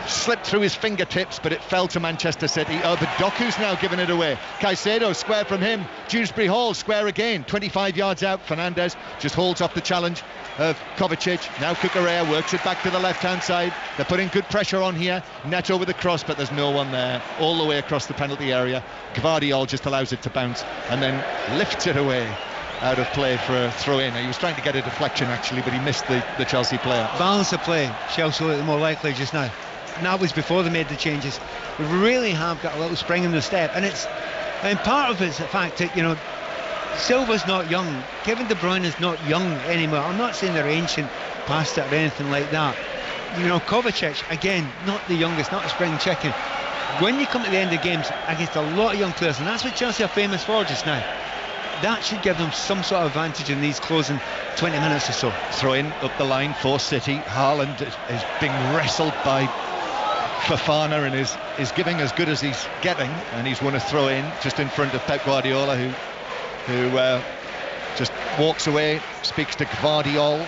B: slipped through his fingertips, but it fell to Manchester City. Oh, but Doku's now given it away. Caicedo, square from him. Dewsbury Hall, square again. 25 yards out. Fernandez just holds off the challenge of Kovacic. Now Cucurella works it back to the left-hand side. They're putting good pressure on here. Neto with the cross, but there's no one there. All the way across the penalty area. Gvardiol just allows it to bounce and then lifts it away out of play for a throw-in. He was trying to get a deflection, actually, but he missed the Chelsea player.
A: Balance of play. Chelsea look more likely just now. And that was before they made the changes. We really have got a little spring in the step, and part of it's the fact that, you know, Silva's not young, Kevin De Bruyne is not young anymore. I'm not saying they're ancient past it or anything like that. You know, Kovacic, again, not the youngest, not a spring chicken. When you come to the end of games against a lot of young players, and that's what Chelsea are famous for just now, that should give them some sort of advantage in these closing 20 minutes or so.
B: Throw in up the line for City. Haaland is being wrestled by Fofana and is giving as good as he's getting, and he's won a throw in just in front of Pep Guardiola, who just walks away, speaks to Gvardiol,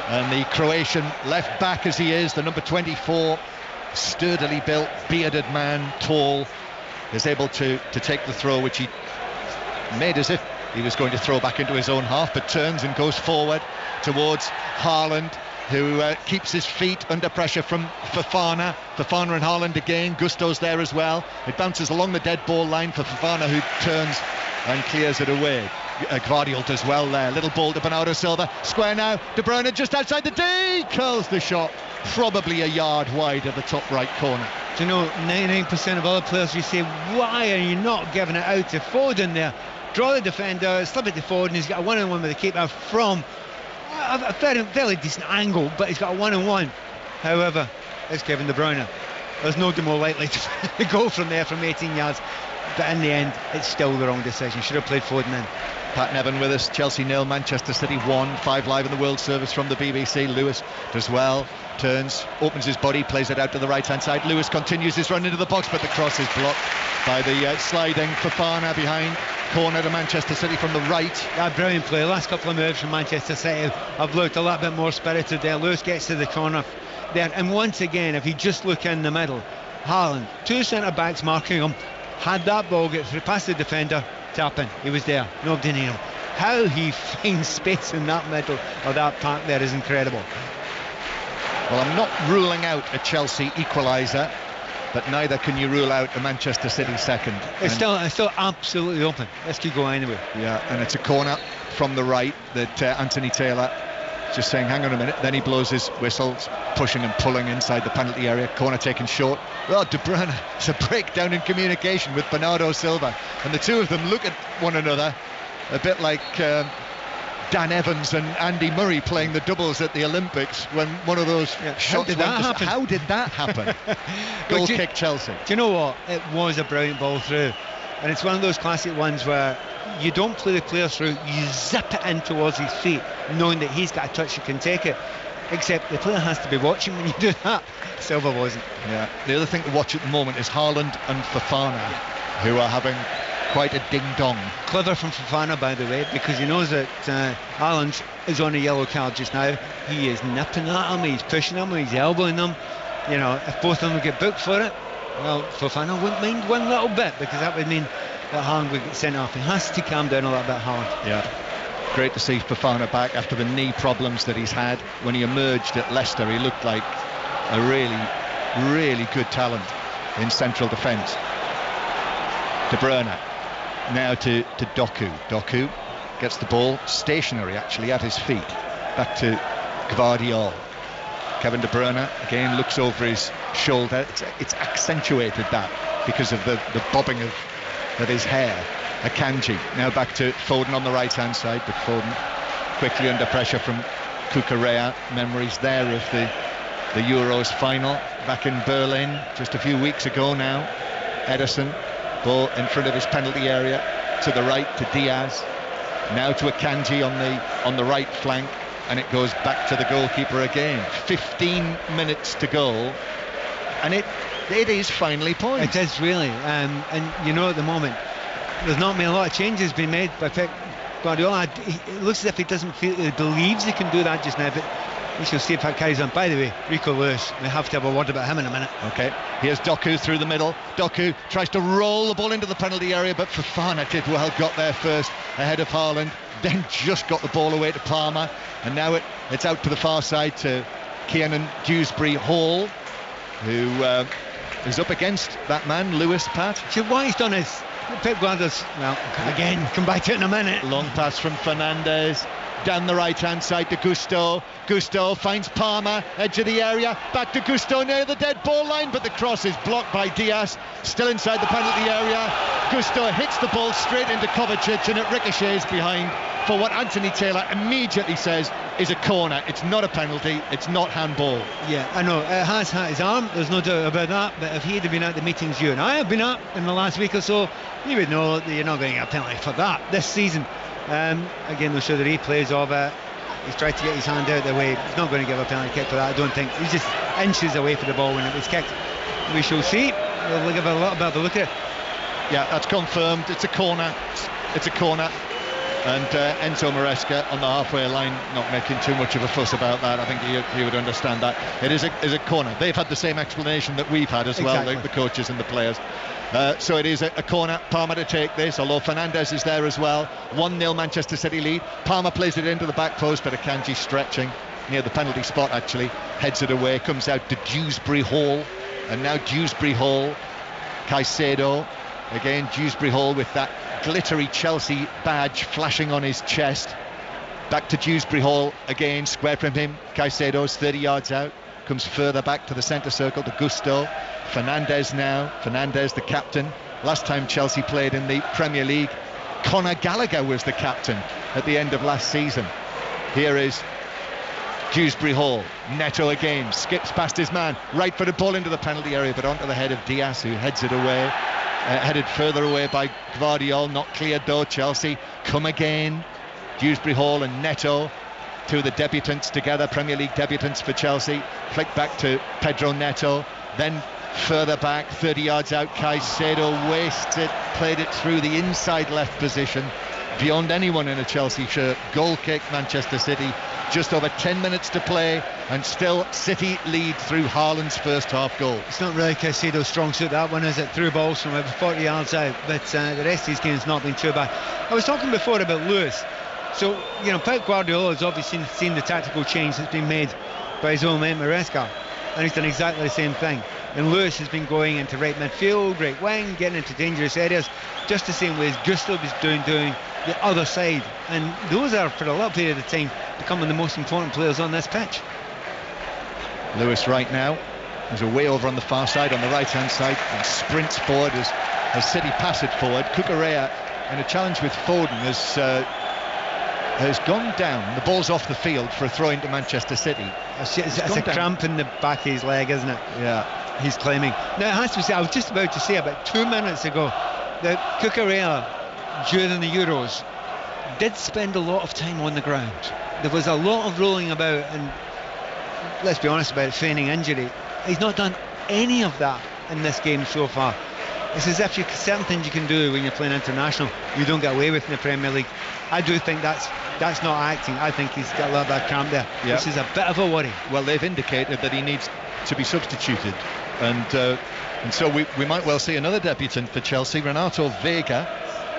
B: and the Croatian left back as he is, the number 24, sturdily built, bearded man, tall, is able to take the throw, which he made as if he was going to throw back into his own half, but turns and goes forward towards Haaland, who keeps his feet under pressure from Fofana. Fofana and Haaland again. Gusto's there as well. It bounces along the dead ball line for Fofana, who turns and clears it away. Gvardiol does well there. Little ball to Bernardo Silva. Square now. De Bruyne just outside the D. Curls the shot. Probably a yard wide at the top right corner.
A: Do you know, 99% of other players, you say, why are you not giving it out to Foden there? Draw the defender, slip it to Foden. He's got a one-on-one with the keeper from a fairly decent angle, but he's got a one-on-one. However, it's Kevin De Bruyne. There's nobody more likely to go from there from 18 yards. But in the end, it's still the wrong decision. Should have played Foden in.
B: Pat Nevin with us. Chelsea 0, Manchester City 1. 5 live in the World Service from the BBC. Lewis does well, turns, opens his body, plays it out to the right-hand side. Lewis continues his run into the box, but the cross is blocked by the sliding Fofana behind. Corner to Manchester City from the right.
A: Yeah, brilliant play. Last couple of moves from Manchester City have looked a little bit more spirited there. Lewis gets to the corner there, and once again, if you just look in the middle, Haaland, 2 centre-backs marking him, had that ball get through past the defender, tapping, he was there, nobody near him. How he finds space in that middle of that park there is incredible.
B: Well, I'm not ruling out a Chelsea equaliser, but neither can you rule out a Manchester City second.
A: It's still absolutely open. This could go anywhere.
B: Yeah, and it's a corner from the right that Anthony Taylor just saying, hang on a minute. Then he blows his whistles, pushing and pulling inside the penalty area. Corner taken short. Well, De Bruyne, it's a breakdown in communication with Bernardo Silva, and the two of them look at one another a bit like Dan Evans and Andy Murray playing the doubles at the Olympics when one of those shots went. How did that happen? Goal kick Chelsea.
A: Do you know what? It was a brilliant ball through, and it's one of those classic ones where you don't play the player through, you zip it in towards his feet, knowing that he's got a touch that can take it. Except the player has to be watching when you do that. Silva wasn't.
B: Yeah. The other thing to watch at the moment is Haaland and Fofana, who are having quite a ding-dong.
A: Clever from Fofana, by the way, because he knows that Haaland is on a yellow card just now. He is nipping at him, he's pushing him, he's elbowing him. You know, if both of them get booked for it, well, Fofana wouldn't mind one little bit, because that would mean that Haaland would get sent off. He has to calm down a little bit, Haaland.
B: Yeah. Great to see Fofana back after the knee problems that he's had. When he emerged at Leicester, he looked like a really, really good talent in central defence. De Bruyne now to Doku. Doku gets the ball stationary, actually, at his feet. Back to Gvardiol. Kevin De Bruyne again looks over his shoulder. It's accentuated that because of the bobbing of his hair. Akanji. Now back to Foden on the right hand side, but Foden quickly under pressure from Cucurella. Memories there of the Euros final back in Berlin just a few weeks ago now. Ederson, ball in front of his penalty area, to the right to Diaz, now to Akanji on the right flank, and it goes back to the goalkeeper again. 15 minutes to go, and it is finally poised.
A: It is really, and you know, at the moment there's not been a lot of changes being made by Pep Guardiola. It looks as if he doesn't feel, he believes he can do that just now, but we shall see if that carries on. By the way, Rico Lewis, we have to have a word about him in a minute.
B: Okay, here's Doku through the middle. Doku tries to roll the ball into the penalty area, but Fofana did well, got there first ahead of Haaland, then just got the ball away to Palmer, and now it's out to the far side to Kiernan Dewsbury-Hall, who is up against that man, Lewis, Pat.
A: See, what he's done is, Pep Guardiola's, well, again, come back to it in a minute.
B: Long pass from Fernandes, down the right hand side to Gusto. Gusto finds Palmer, edge of the area, back to Gusto near the dead ball line, but the cross is blocked by Diaz, still inside the penalty area. Gusto hits the ball straight into Kovacic, and it ricochets behind for what Anthony Taylor immediately says is a corner. It's not a penalty, it's not handball.
A: Yeah, I know, it has hit his arm, there's no doubt about that, but if he had been at the meetings you and I have been at in the last week or so, you would know that you're not going to get a penalty for that this season. Again, they'll show the replays of it. He's tried to get his hand out of the way. He's not going to give a penalty kick for that, I don't think. He's just inches away from the ball when it was kicked. We shall see. We'll give it a little bit of a look at it.
B: Yeah, that's confirmed. It's a corner. It's a corner. And Enzo Maresca on the halfway line, not making too much of a fuss about that. I think he would understand that. It is a corner. They've had the same explanation that we've had as well, the coaches and the players. So it is a corner. Palmer to take this, although Fernandes is there as well. 1-0 Manchester City lead. Palmer plays it into the back post, but Akanji stretching near the penalty spot, actually heads it away, comes out to Dewsbury-Hall, and now Dewsbury-Hall, Caicedo again. Dewsbury-Hall with that glittery Chelsea badge flashing on his chest. Back to Dewsbury-Hall again, square from him. Caicedo's 30 yards out, comes further back to the centre circle to Gusto. Fernandes now, Fernandes the captain. Last time Chelsea played in the Premier League, Conor Gallagher was the captain at the end of last season. Here is Dewsbury-Hall. Neto again, skips past his man, right for the ball into the penalty area, but onto the head of Diaz, who heads it away. Headed further away by Gvardiol, not cleared though. Chelsea come again. Dewsbury-Hall and Neto, two of the debutants together, Premier League debutants for Chelsea. Flick back to Pedro Neto, then further back, 30 yards out. Caicedo wastes it, played it through the inside left position, beyond anyone in a Chelsea shirt. Goal kick, Manchester City. Just over 10 minutes to play, and still City lead through Haaland's first half goal.
A: It's not really Caicedo's strong suit, that one, is it? Through balls from over 40 yards out, but the rest of his game's not been too bad. I was talking before about Lewis. So, you know, Pep Guardiola has obviously seen the tactical change that's been made by his own mate Maresca, and he's done exactly the same thing. And Lewis has been going into right midfield, right wing, getting into dangerous areas, just the same way as Gusto was doing the other side. And those are, for a little period of time, becoming the most important players on this pitch.
B: Lewis right now is away over on the far side, on the right hand side, and sprints forward as City pass it forward. Cucurella in a challenge with Foden has gone down. The ball's off the field for a throw into Manchester City.
A: It's a cramp in the back of his leg, isn't it?
B: Yeah,
A: he's claiming. Now it has to be said, I was just about to say about 2 minutes ago that Cucurella during the Euros did spend a lot of time on the ground. There was a lot of rolling about, and let's be honest about it, feigning injury. He's not done any of that in this game so far. It's as if certain things you can do when you're playing international, you don't get away with in the Premier League. I do think that's not acting. I think he's got a little bit of cramp there. Yeah. This is a bit of a worry.
B: Well, they've indicated that he needs to be substituted, and so we might well see another debutant for Chelsea, Renato Vega,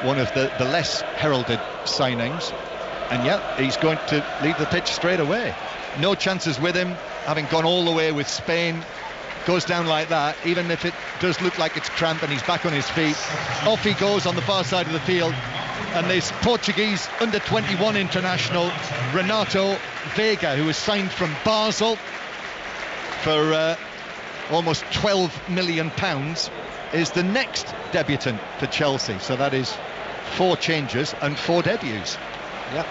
B: one of the less heralded signings, and yet he's going to leave the pitch straight away. No chances with him, having gone all the way with Spain. Goes down like that, even if it does look like it's cramp, and he's back on his feet. Off he goes on the far side of the field, and this Portuguese under-21 international, Renato Vega, who was signed from Basel for almost £12 million, is the next debutant for Chelsea. So that is 4 changes and 4 debuts.
A: Yep.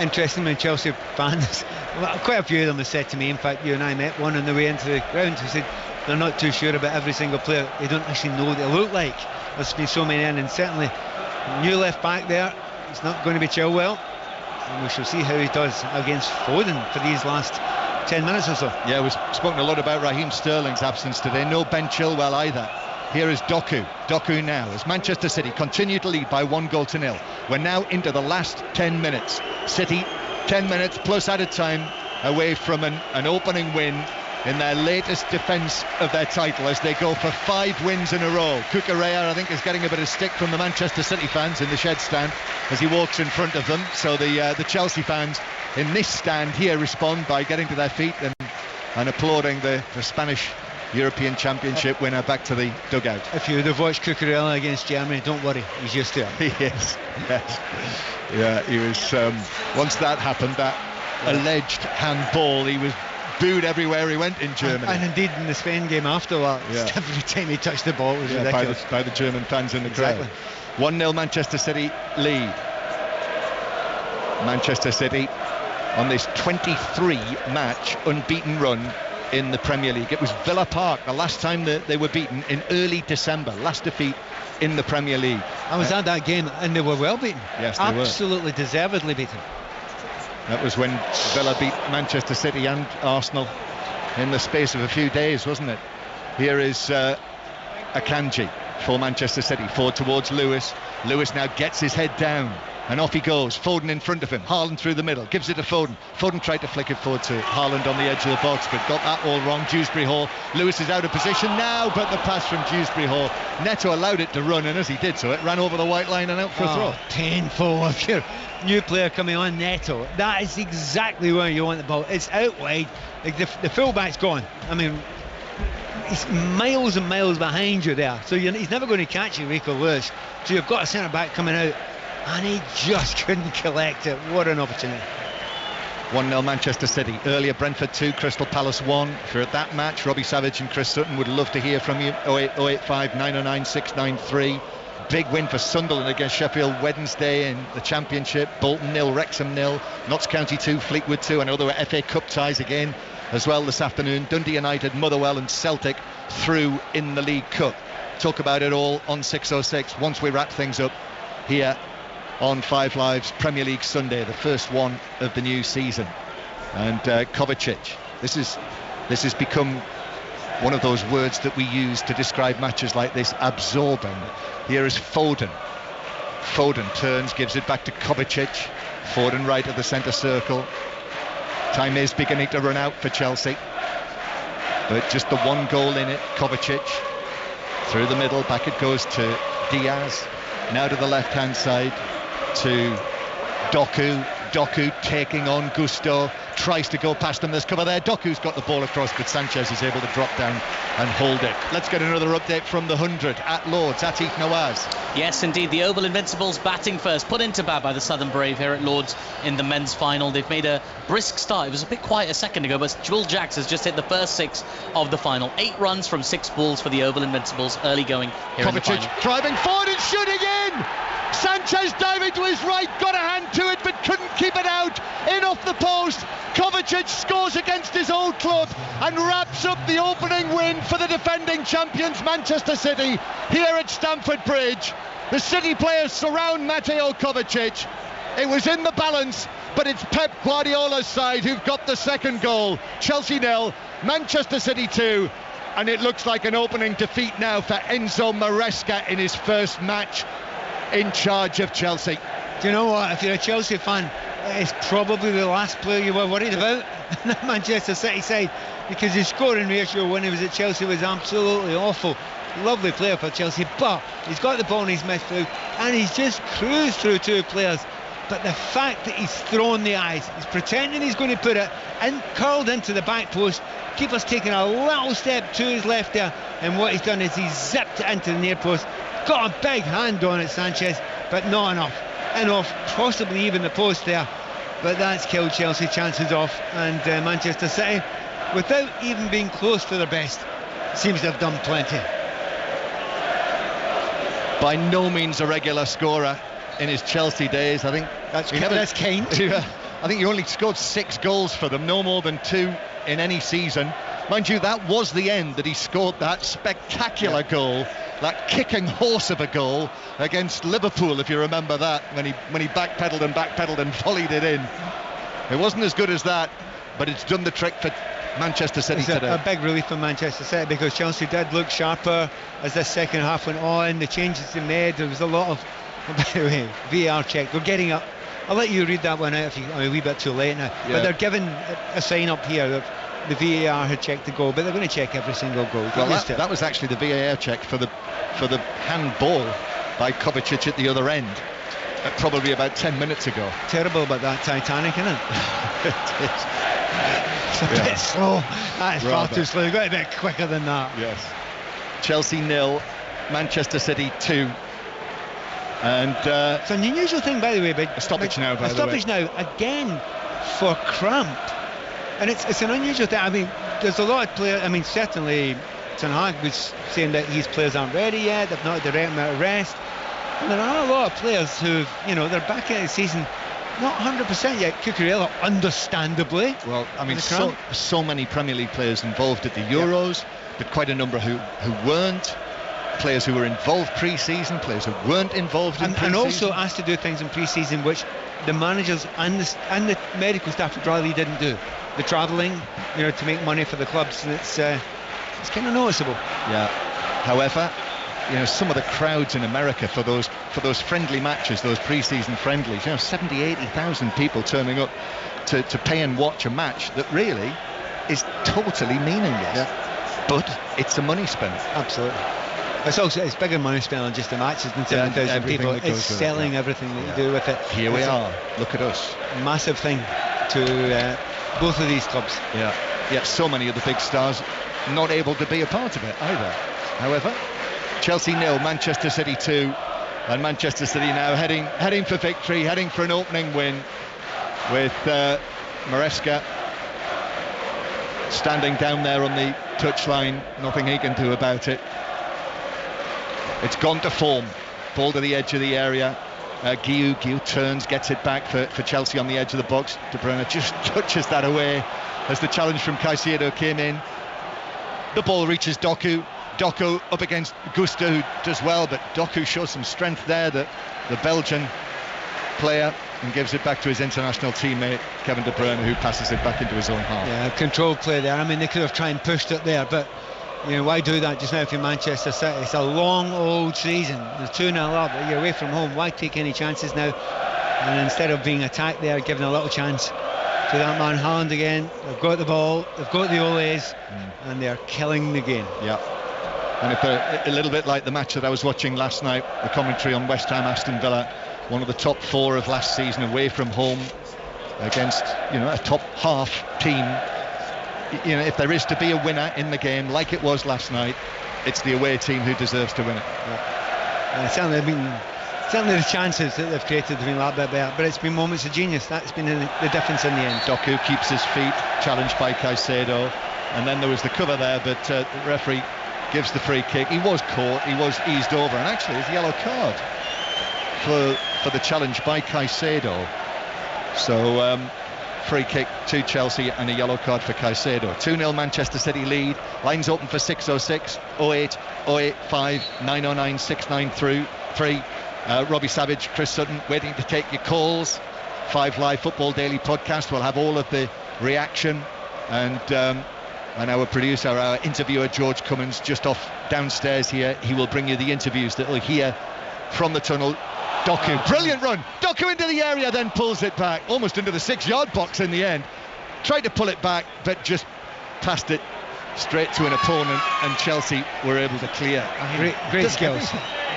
A: Interestingly, Chelsea fans, well, quite a few of them have said to me, in fact you and I met one on the way into the ground, who said they're not too sure about every single player. They don't actually know what they look like. There's been so many in, and certainly new left back there, it's not going to be Chilwell, and we shall see how he does against Foden for these last 10 minutes or so.
B: Yeah, we've spoken a lot about Raheem Sterling's absence today. No Ben Chilwell either. Here is Doku now, as Manchester City continue to lead by 1-0. We're now into the last 10 minutes. City 10 minutes plus added time away from an opening win in their latest defence of their title, as they go for 5 wins in a row. Cucurella, I think, is getting a bit of stick from the Manchester City fans in the shed stand as he walks in front of them. So the Chelsea fans in this stand here respond by getting to their feet and applauding the Spanish European Championship winner back to the dugout.
A: If you would have watched Cucurella against Germany, don't worry, he's used to it.
B: Yes. Yeah, he was, once that happened, that alleged handball, he was booed everywhere he went in Germany.
A: And indeed in the Spain game after that, every time he touched the ball it was ridiculous.
B: By the German fans in the crowd. 1-0 Manchester City lead. Manchester City on this 23-match unbeaten run in the Premier League. It was Villa Park the last time that they were beaten, in early December. Last defeat in the Premier League.
A: I was at that game and they were well beaten.
B: Yes, they were.
A: Absolutely deservedly beaten.
B: That was when Villa beat Manchester City and Arsenal in the space of a few days, wasn't it? Here is Akanji for Manchester City, forward towards Lewis. Lewis now gets his head down and off he goes. Foden in front of him, Haaland through the middle, gives it to Foden. Foden tried to flick it forward to Haaland on the edge of the box, but got that all wrong. Dewsbury Hall, Lewis is out of position now, but the pass from Dewsbury Hall, Neto allowed it to run, and as he did so, it ran over the white line and out for a throw.
A: Painful. If you're new player coming on, Neto, that is exactly where you want the ball. It's out wide, like the fullback's gone. I mean, he's miles and miles behind you there, so he's never going to catch you, Rico Lewis. So you've got a centre back coming out, and he just couldn't collect it. What an opportunity.
B: 1-0 Manchester City. Earlier Brentford 2, Crystal Palace 1. If you're at that match, Robbie Savage and Chris Sutton would love to hear from you. 08085 909 693. Big win for Sunderland against Sheffield Wednesday in the Championship. Bolton 0, Wrexham 0, Notts County 2, Fleetwood 2. I know there were FA Cup ties again as well this afternoon. Dundee United, Motherwell and Celtic through in the League Cup. Talk about it all on 606 once we wrap things up here on 5 Live's Premier League Sunday, the first one of the new season. And Kovacic, this has become one of those words that we use to describe matches like this, absorbing. Here is Foden. Foden turns, gives it back to Kovacic. Foden right at the centre circle. Time is beginning to run out for Chelsea, but just the one goal in it. Kovacic through the middle, back it goes to Diaz. Now to the left hand side to Doku. Doku taking on Gusto, tries to go past him. There's cover there. Doku's got the ball across, but Sanchez is able to drop down and hold it. Let's get another update from the 100 at Lords. Atif Nawaz.
L: Yes, indeed, the Oval Invincibles batting first, put into bat by the Southern Brave here at Lords in the men's final. They've made a brisk start. It was a bit quiet a second ago, but Jewel Jacks has just hit the first 6 of the final. 8 runs from 6 balls for the Oval Invincibles, early going here in the final.
B: Kovacic driving forward and shooting in. Sanchez diving to his right, got a hand to it but couldn't keep it out. In off the post. Kovacic scores against his old club and wraps up the opening win for the defending champions Manchester City here at Stamford Bridge. The City players surround Mateo Kovacic. It was in the balance, but it's Pep Guardiola's side who've got the second goal. Chelsea 0, Manchester City 2, and it looks like an opening defeat now for Enzo Maresca in his first match in charge of Chelsea.
A: Do you know what? If you're a Chelsea fan, it's probably the last player you were worried about in the Manchester City side, because his scoring ratio when he was at Chelsea was absolutely awful. Lovely player for Chelsea, but he's got the ball in his midfield and he's just cruised through 2 players. But the fact that he's thrown the eyes, he's pretending he's going to put it in, curled into the back post. Keeper's taking a little step to his left there, and what he's done is he's zipped it into the near post. Got a big hand on it, Sanchez, but not enough. And off, possibly even the post there. But that's killed Chelsea chances off, and Manchester City, without even being close to their best, seems to have done plenty.
B: by no means a regular scorer in his Chelsea days. I think
A: that's kind.
B: I think he only scored 6 goals for them, no more than 2 in any season. Mind you, that was the end that he scored that spectacular goal, that kicking horse of a goal against Liverpool, if you remember that, when he backpedaled and volleyed it in. It wasn't as good as that, but it's done the trick for Manchester City today.
A: A big relief for Manchester City, because Chelsea did look sharper as the second half went on. The changes they made, there was a lot of, by the way, VAR check. We're getting up. I'll let you read that one out if I'm a wee bit too late now. Yeah. But they're giving a sign up here that the VAR had checked the goal, but they're going to check every single goal.
B: Well, that was actually the VAR check for the handball by Kovacic at the other end, probably about 10 minutes ago.
A: Terrible about that Titanic, isn't it?
B: It is.
A: It's a bit slow. That is far too slow. You've got a bit quicker than that.
B: Yes. Chelsea 0, Manchester City 2. And
A: it's an unusual thing, by the way. But
B: a stoppage now, by the way.
A: A stoppage now, again, for cramp. And it's an unusual thing. I mean, there's a lot of players. I mean, certainly Ten Hag was saying that his players aren't ready yet. They've not had the right amount of rest. And there are a lot of players who, they're back in the season, not 100% yet. Cucurella, understandably.
B: Well, I mean, so many Premier League players involved at the Euros, but quite a number who weren't. Players who were involved pre-season, players who weren't involved in pre-season.
A: And also asked to do things in pre-season which the managers and the medical staff would rather he didn't do. The travelling, to make money for the clubs, and it's kind of noticeable.
B: Yeah. However, some of the crowds in America for those friendly matches, those pre-season friendlies, 70,000-80,000 people turning up to pay and watch a match that really is totally meaningless.
A: Yeah.
B: But it's a money spent.
A: Absolutely. It's bigger money spent on just the matches than 7,000 people. It's selling everything that you do with it.
B: Here we are. Look at us.
A: Massive thing to both of these clubs.
B: Yeah. Yet so many of the big stars not able to be a part of it either. However, Chelsea 0, Manchester City 2, and Manchester City now heading for victory, heading for an opening win, with Maresca standing down there on the touchline. Nothing he can do about it. It's gone to form. Ball to the edge of the area. Guiu turns, gets it back for Chelsea on the edge of the box. De Bruyne just touches that away as the challenge from Caicedo came in. The ball reaches Doku. Doku up against Gusto, who does well, but Doku shows some strength there, the Belgian player, and gives it back to his international teammate Kevin De Bruyne, who passes it back into his own half.
A: Yeah, controlled play there. I mean, they could have tried and pushed it there, but why do that just now if you're Manchester City? It's a long old season. There's 2-0 up, but you're away from home. Why take any chances now? And instead of being attacked there, giving a little chance to that man Haaland again. They've got the ball, they've got the Oles, and they're killing the game.
B: Yeah. And if they're a little bit like the match that I was watching last night, the commentary on West Ham Aston Villa, one of the top 4 of last season away from home against a top half team. If there is to be a winner in the game like it was last night, it's the away team who deserves to win it.
A: Yeah. Certainly the chances that they've created have been a lot bit better, but it's been moments of genius. That's been the difference in the end.
B: Doku keeps his feet, challenged by Caicedo, and then there was the cover there, but the referee gives the free kick. He was caught, he was eased over, and actually it's a yellow card for the challenge by Caicedo. So free kick to Chelsea and a yellow card for Caicedo. 2-0 Manchester City lead. Lines open for 606 08 085 909 693. Robbie Savage, Chris Sutton waiting to take your calls. 5 Live Football Daily podcast will have all of the reaction, and our producer, our interviewer George Cummins, just off downstairs here, he will bring you the interviews that we'll hear from the tunnel. Doku, brilliant run. Doku into the area, then pulls it back, almost into the 6-yard box in the end. Tried to pull it back, but just passed it straight to an opponent, and Chelsea were able to clear.
A: Great skills.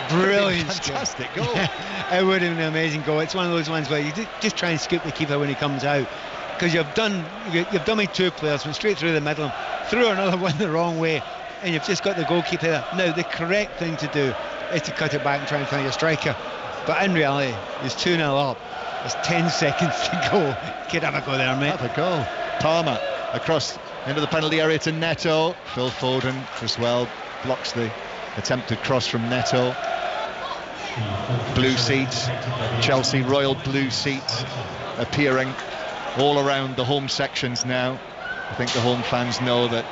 A: Brilliant.
B: Fantastic goal.
A: It would have been an amazing goal. It's one of those ones where you just try and scoop the keeper when he comes out, because you've done with 2 players, went straight through the middle, threw another one the wrong way, and you've just got the goalkeeper there. Now the correct thing to do is to cut it back and try and find your striker. But in reality, it's 2-0 up. There's 10 seconds to go. Could have a go there, mate.
B: Have a go. Palmer across into the penalty area to Neto. Phil Foden as well blocks the attempted cross from Neto. blue seats, Chelsea royal blue seats appearing all around the home sections now. I think the home fans know that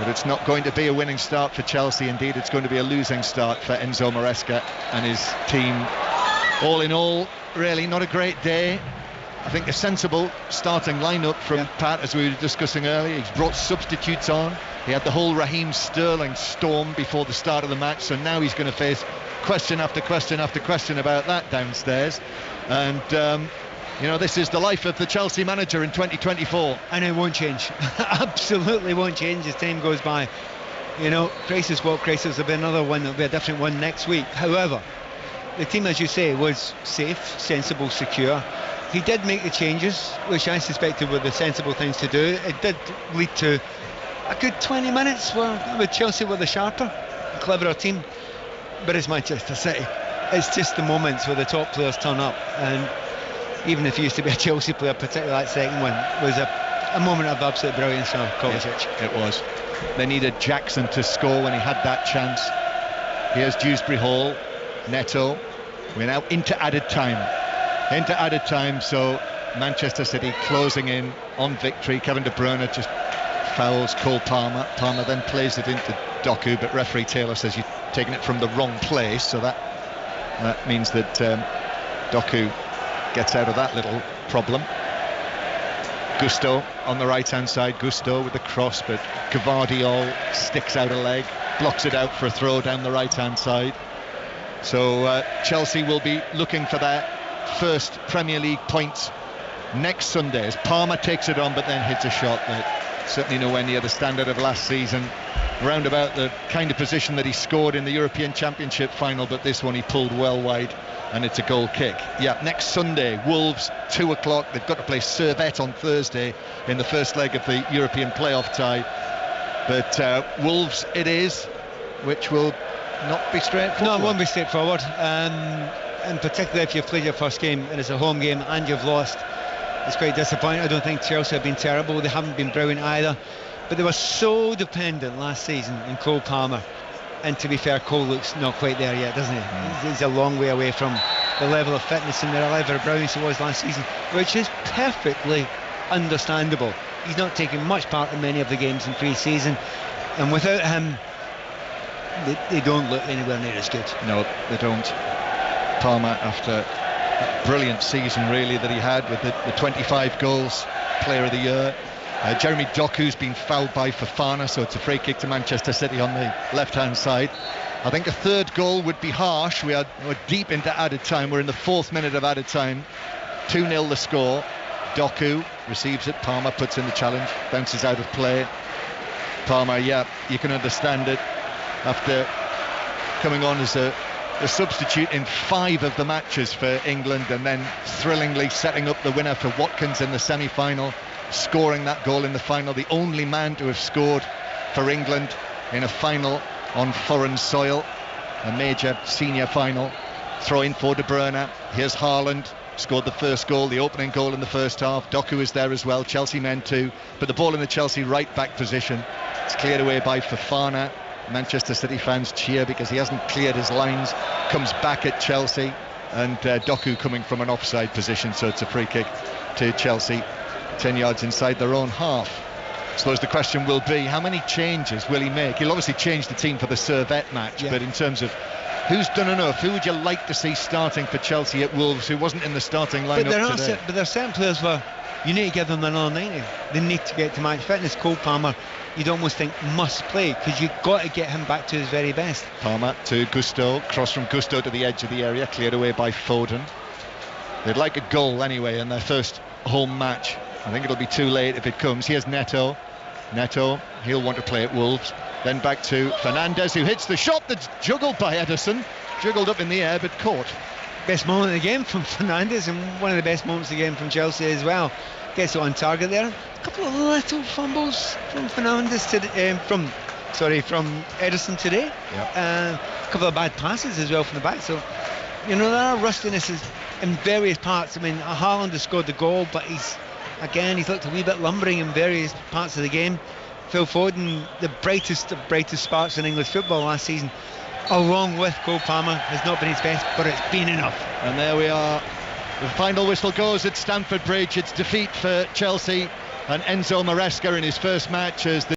B: it's not going to be a winning start for Chelsea. Indeed, it's going to be a losing start for Enzo Maresca and his team. All in all, really not a great day. I think a sensible starting lineup from Pat, as we were discussing earlier. He's brought substitutes on. He had the whole Raheem Sterling storm before the start of the match, so now he's going to face question after question after question about that downstairs. And this is the life of the Chelsea manager in 2024.
A: And it won't change. Absolutely won't change as time goes by. Crisis what crisis, there'll be another one, there'll be a different one next week. However, the team, as you say, was safe, sensible, secure. He did make the changes, which I suspected were the sensible things to do. It did lead to a good 20 minutes where Chelsea were the sharper, cleverer team. But it's Manchester City. It's just the moments where the top players turn up. And even if you used to be a Chelsea player, particularly that second one, was a moment of absolute brilliance from Kovacic.
B: Yeah, it was. They needed Jackson to score when he had that chance. Here's Dewsbury Hall, Neto. We're now into added time. So Manchester City closing in on victory. Kevin De Bruyne just fouls Cole Palmer. Palmer then plays it into Doku, but referee Taylor says you've taken it from the wrong place, so that means that Doku gets out of that little problem. Gusto on the right hand side, Gusto with the cross, but Gvardiol sticks out a leg, blocks it out for a throw down the right hand side. So Chelsea will be looking for their first Premier League points next Sunday as Palmer takes it on but then hits a shot that certainly nowhere near the standard of last season, round about the kind of position that he scored in the European Championship final, but this one he pulled well wide and it's a goal kick. Next Sunday, Wolves, 2 o'clock. They've got to play Servette on Thursday in the first leg of the European playoff tie, but Wolves it is, which will not be straightforward.
A: No, it won't be straightforward, and particularly if you've played your first game and it's a home game and you've lost. It's quite disappointing. I don't think Chelsea have been terrible. They haven't been brilliant either, but they were so dependent last season on Cole Palmer, and to be fair, Cole looks not quite there yet, doesn't he? He's a long way away from the level of fitness and the level of brilliance he was last season, which is perfectly understandable. He's not taking much part in many of the games in pre-season, and without him they don't look anywhere near as good.
B: No, they don't. Palmer, after that brilliant season really that he had with the 25 goals, player of the year. Jeremy Doku's been fouled by Fofana, so it's a free kick to Manchester City on the left hand side. I think a third goal would be harsh. We're deep into added time. We're in the 4th minute of added time. 2-0 the score. Doku receives it, Palmer puts in the challenge, bounces out of play. Palmer, you can understand it, after coming on as a substitute in 5 of the matches for England and then thrillingly setting up the winner for Watkins in the semi-final, scoring that goal in the final, the only man to have scored for England in a final on foreign soil, a major senior final. Throw in for De Bruyne. Here's Haaland, scored the first goal, the opening goal in the first half. Doku is there as well, Chelsea men too, but the ball in the Chelsea right back position. It's cleared away by Fofana. Manchester City fans cheer because he hasn't cleared his lines. Comes back at Chelsea, and Doku coming from an offside position, so it's a free kick to Chelsea 10 yards inside their own half. I suppose the question will be, how many changes will he make? He'll obviously change the team for the Servette match, but in terms of who's done enough, who would you like to see starting for Chelsea at Wolves who wasn't in the starting lineup today?
A: But there are certain players where you need to give them another 90. They need to get to match fitness. Cole Palmer, you'd almost think must play, because you've got to get him back to his very best.
B: Palmer to Gusto, cross from Gusto to the edge of the area, cleared away by Foden. They'd like a goal anyway in their first home match. I think it'll be too late if it comes. Here's Neto, he'll want to play at Wolves. Then back to Fernandes, who hits the shot that's juggled by Ederson, juggled up in the air but caught.
A: Best moment of the game from Fernandes, and one of the best moments of the game from Chelsea as well. Gets it on target there. A couple of little fumbles from Fernandes from Ederson today. A couple of bad passes as well from the back. So, there are rustinesses in various parts. I mean, Haaland has scored the goal, but he's looked a wee bit lumbering in various parts of the game. Phil Foden, the brightest of brightest sparks in English football last season, along with Cole Palmer, has not been his best, but it's been enough.
B: And there we are. The final whistle goes at Stamford Bridge. It's defeat for Chelsea, and Enzo Maresca in his first match as the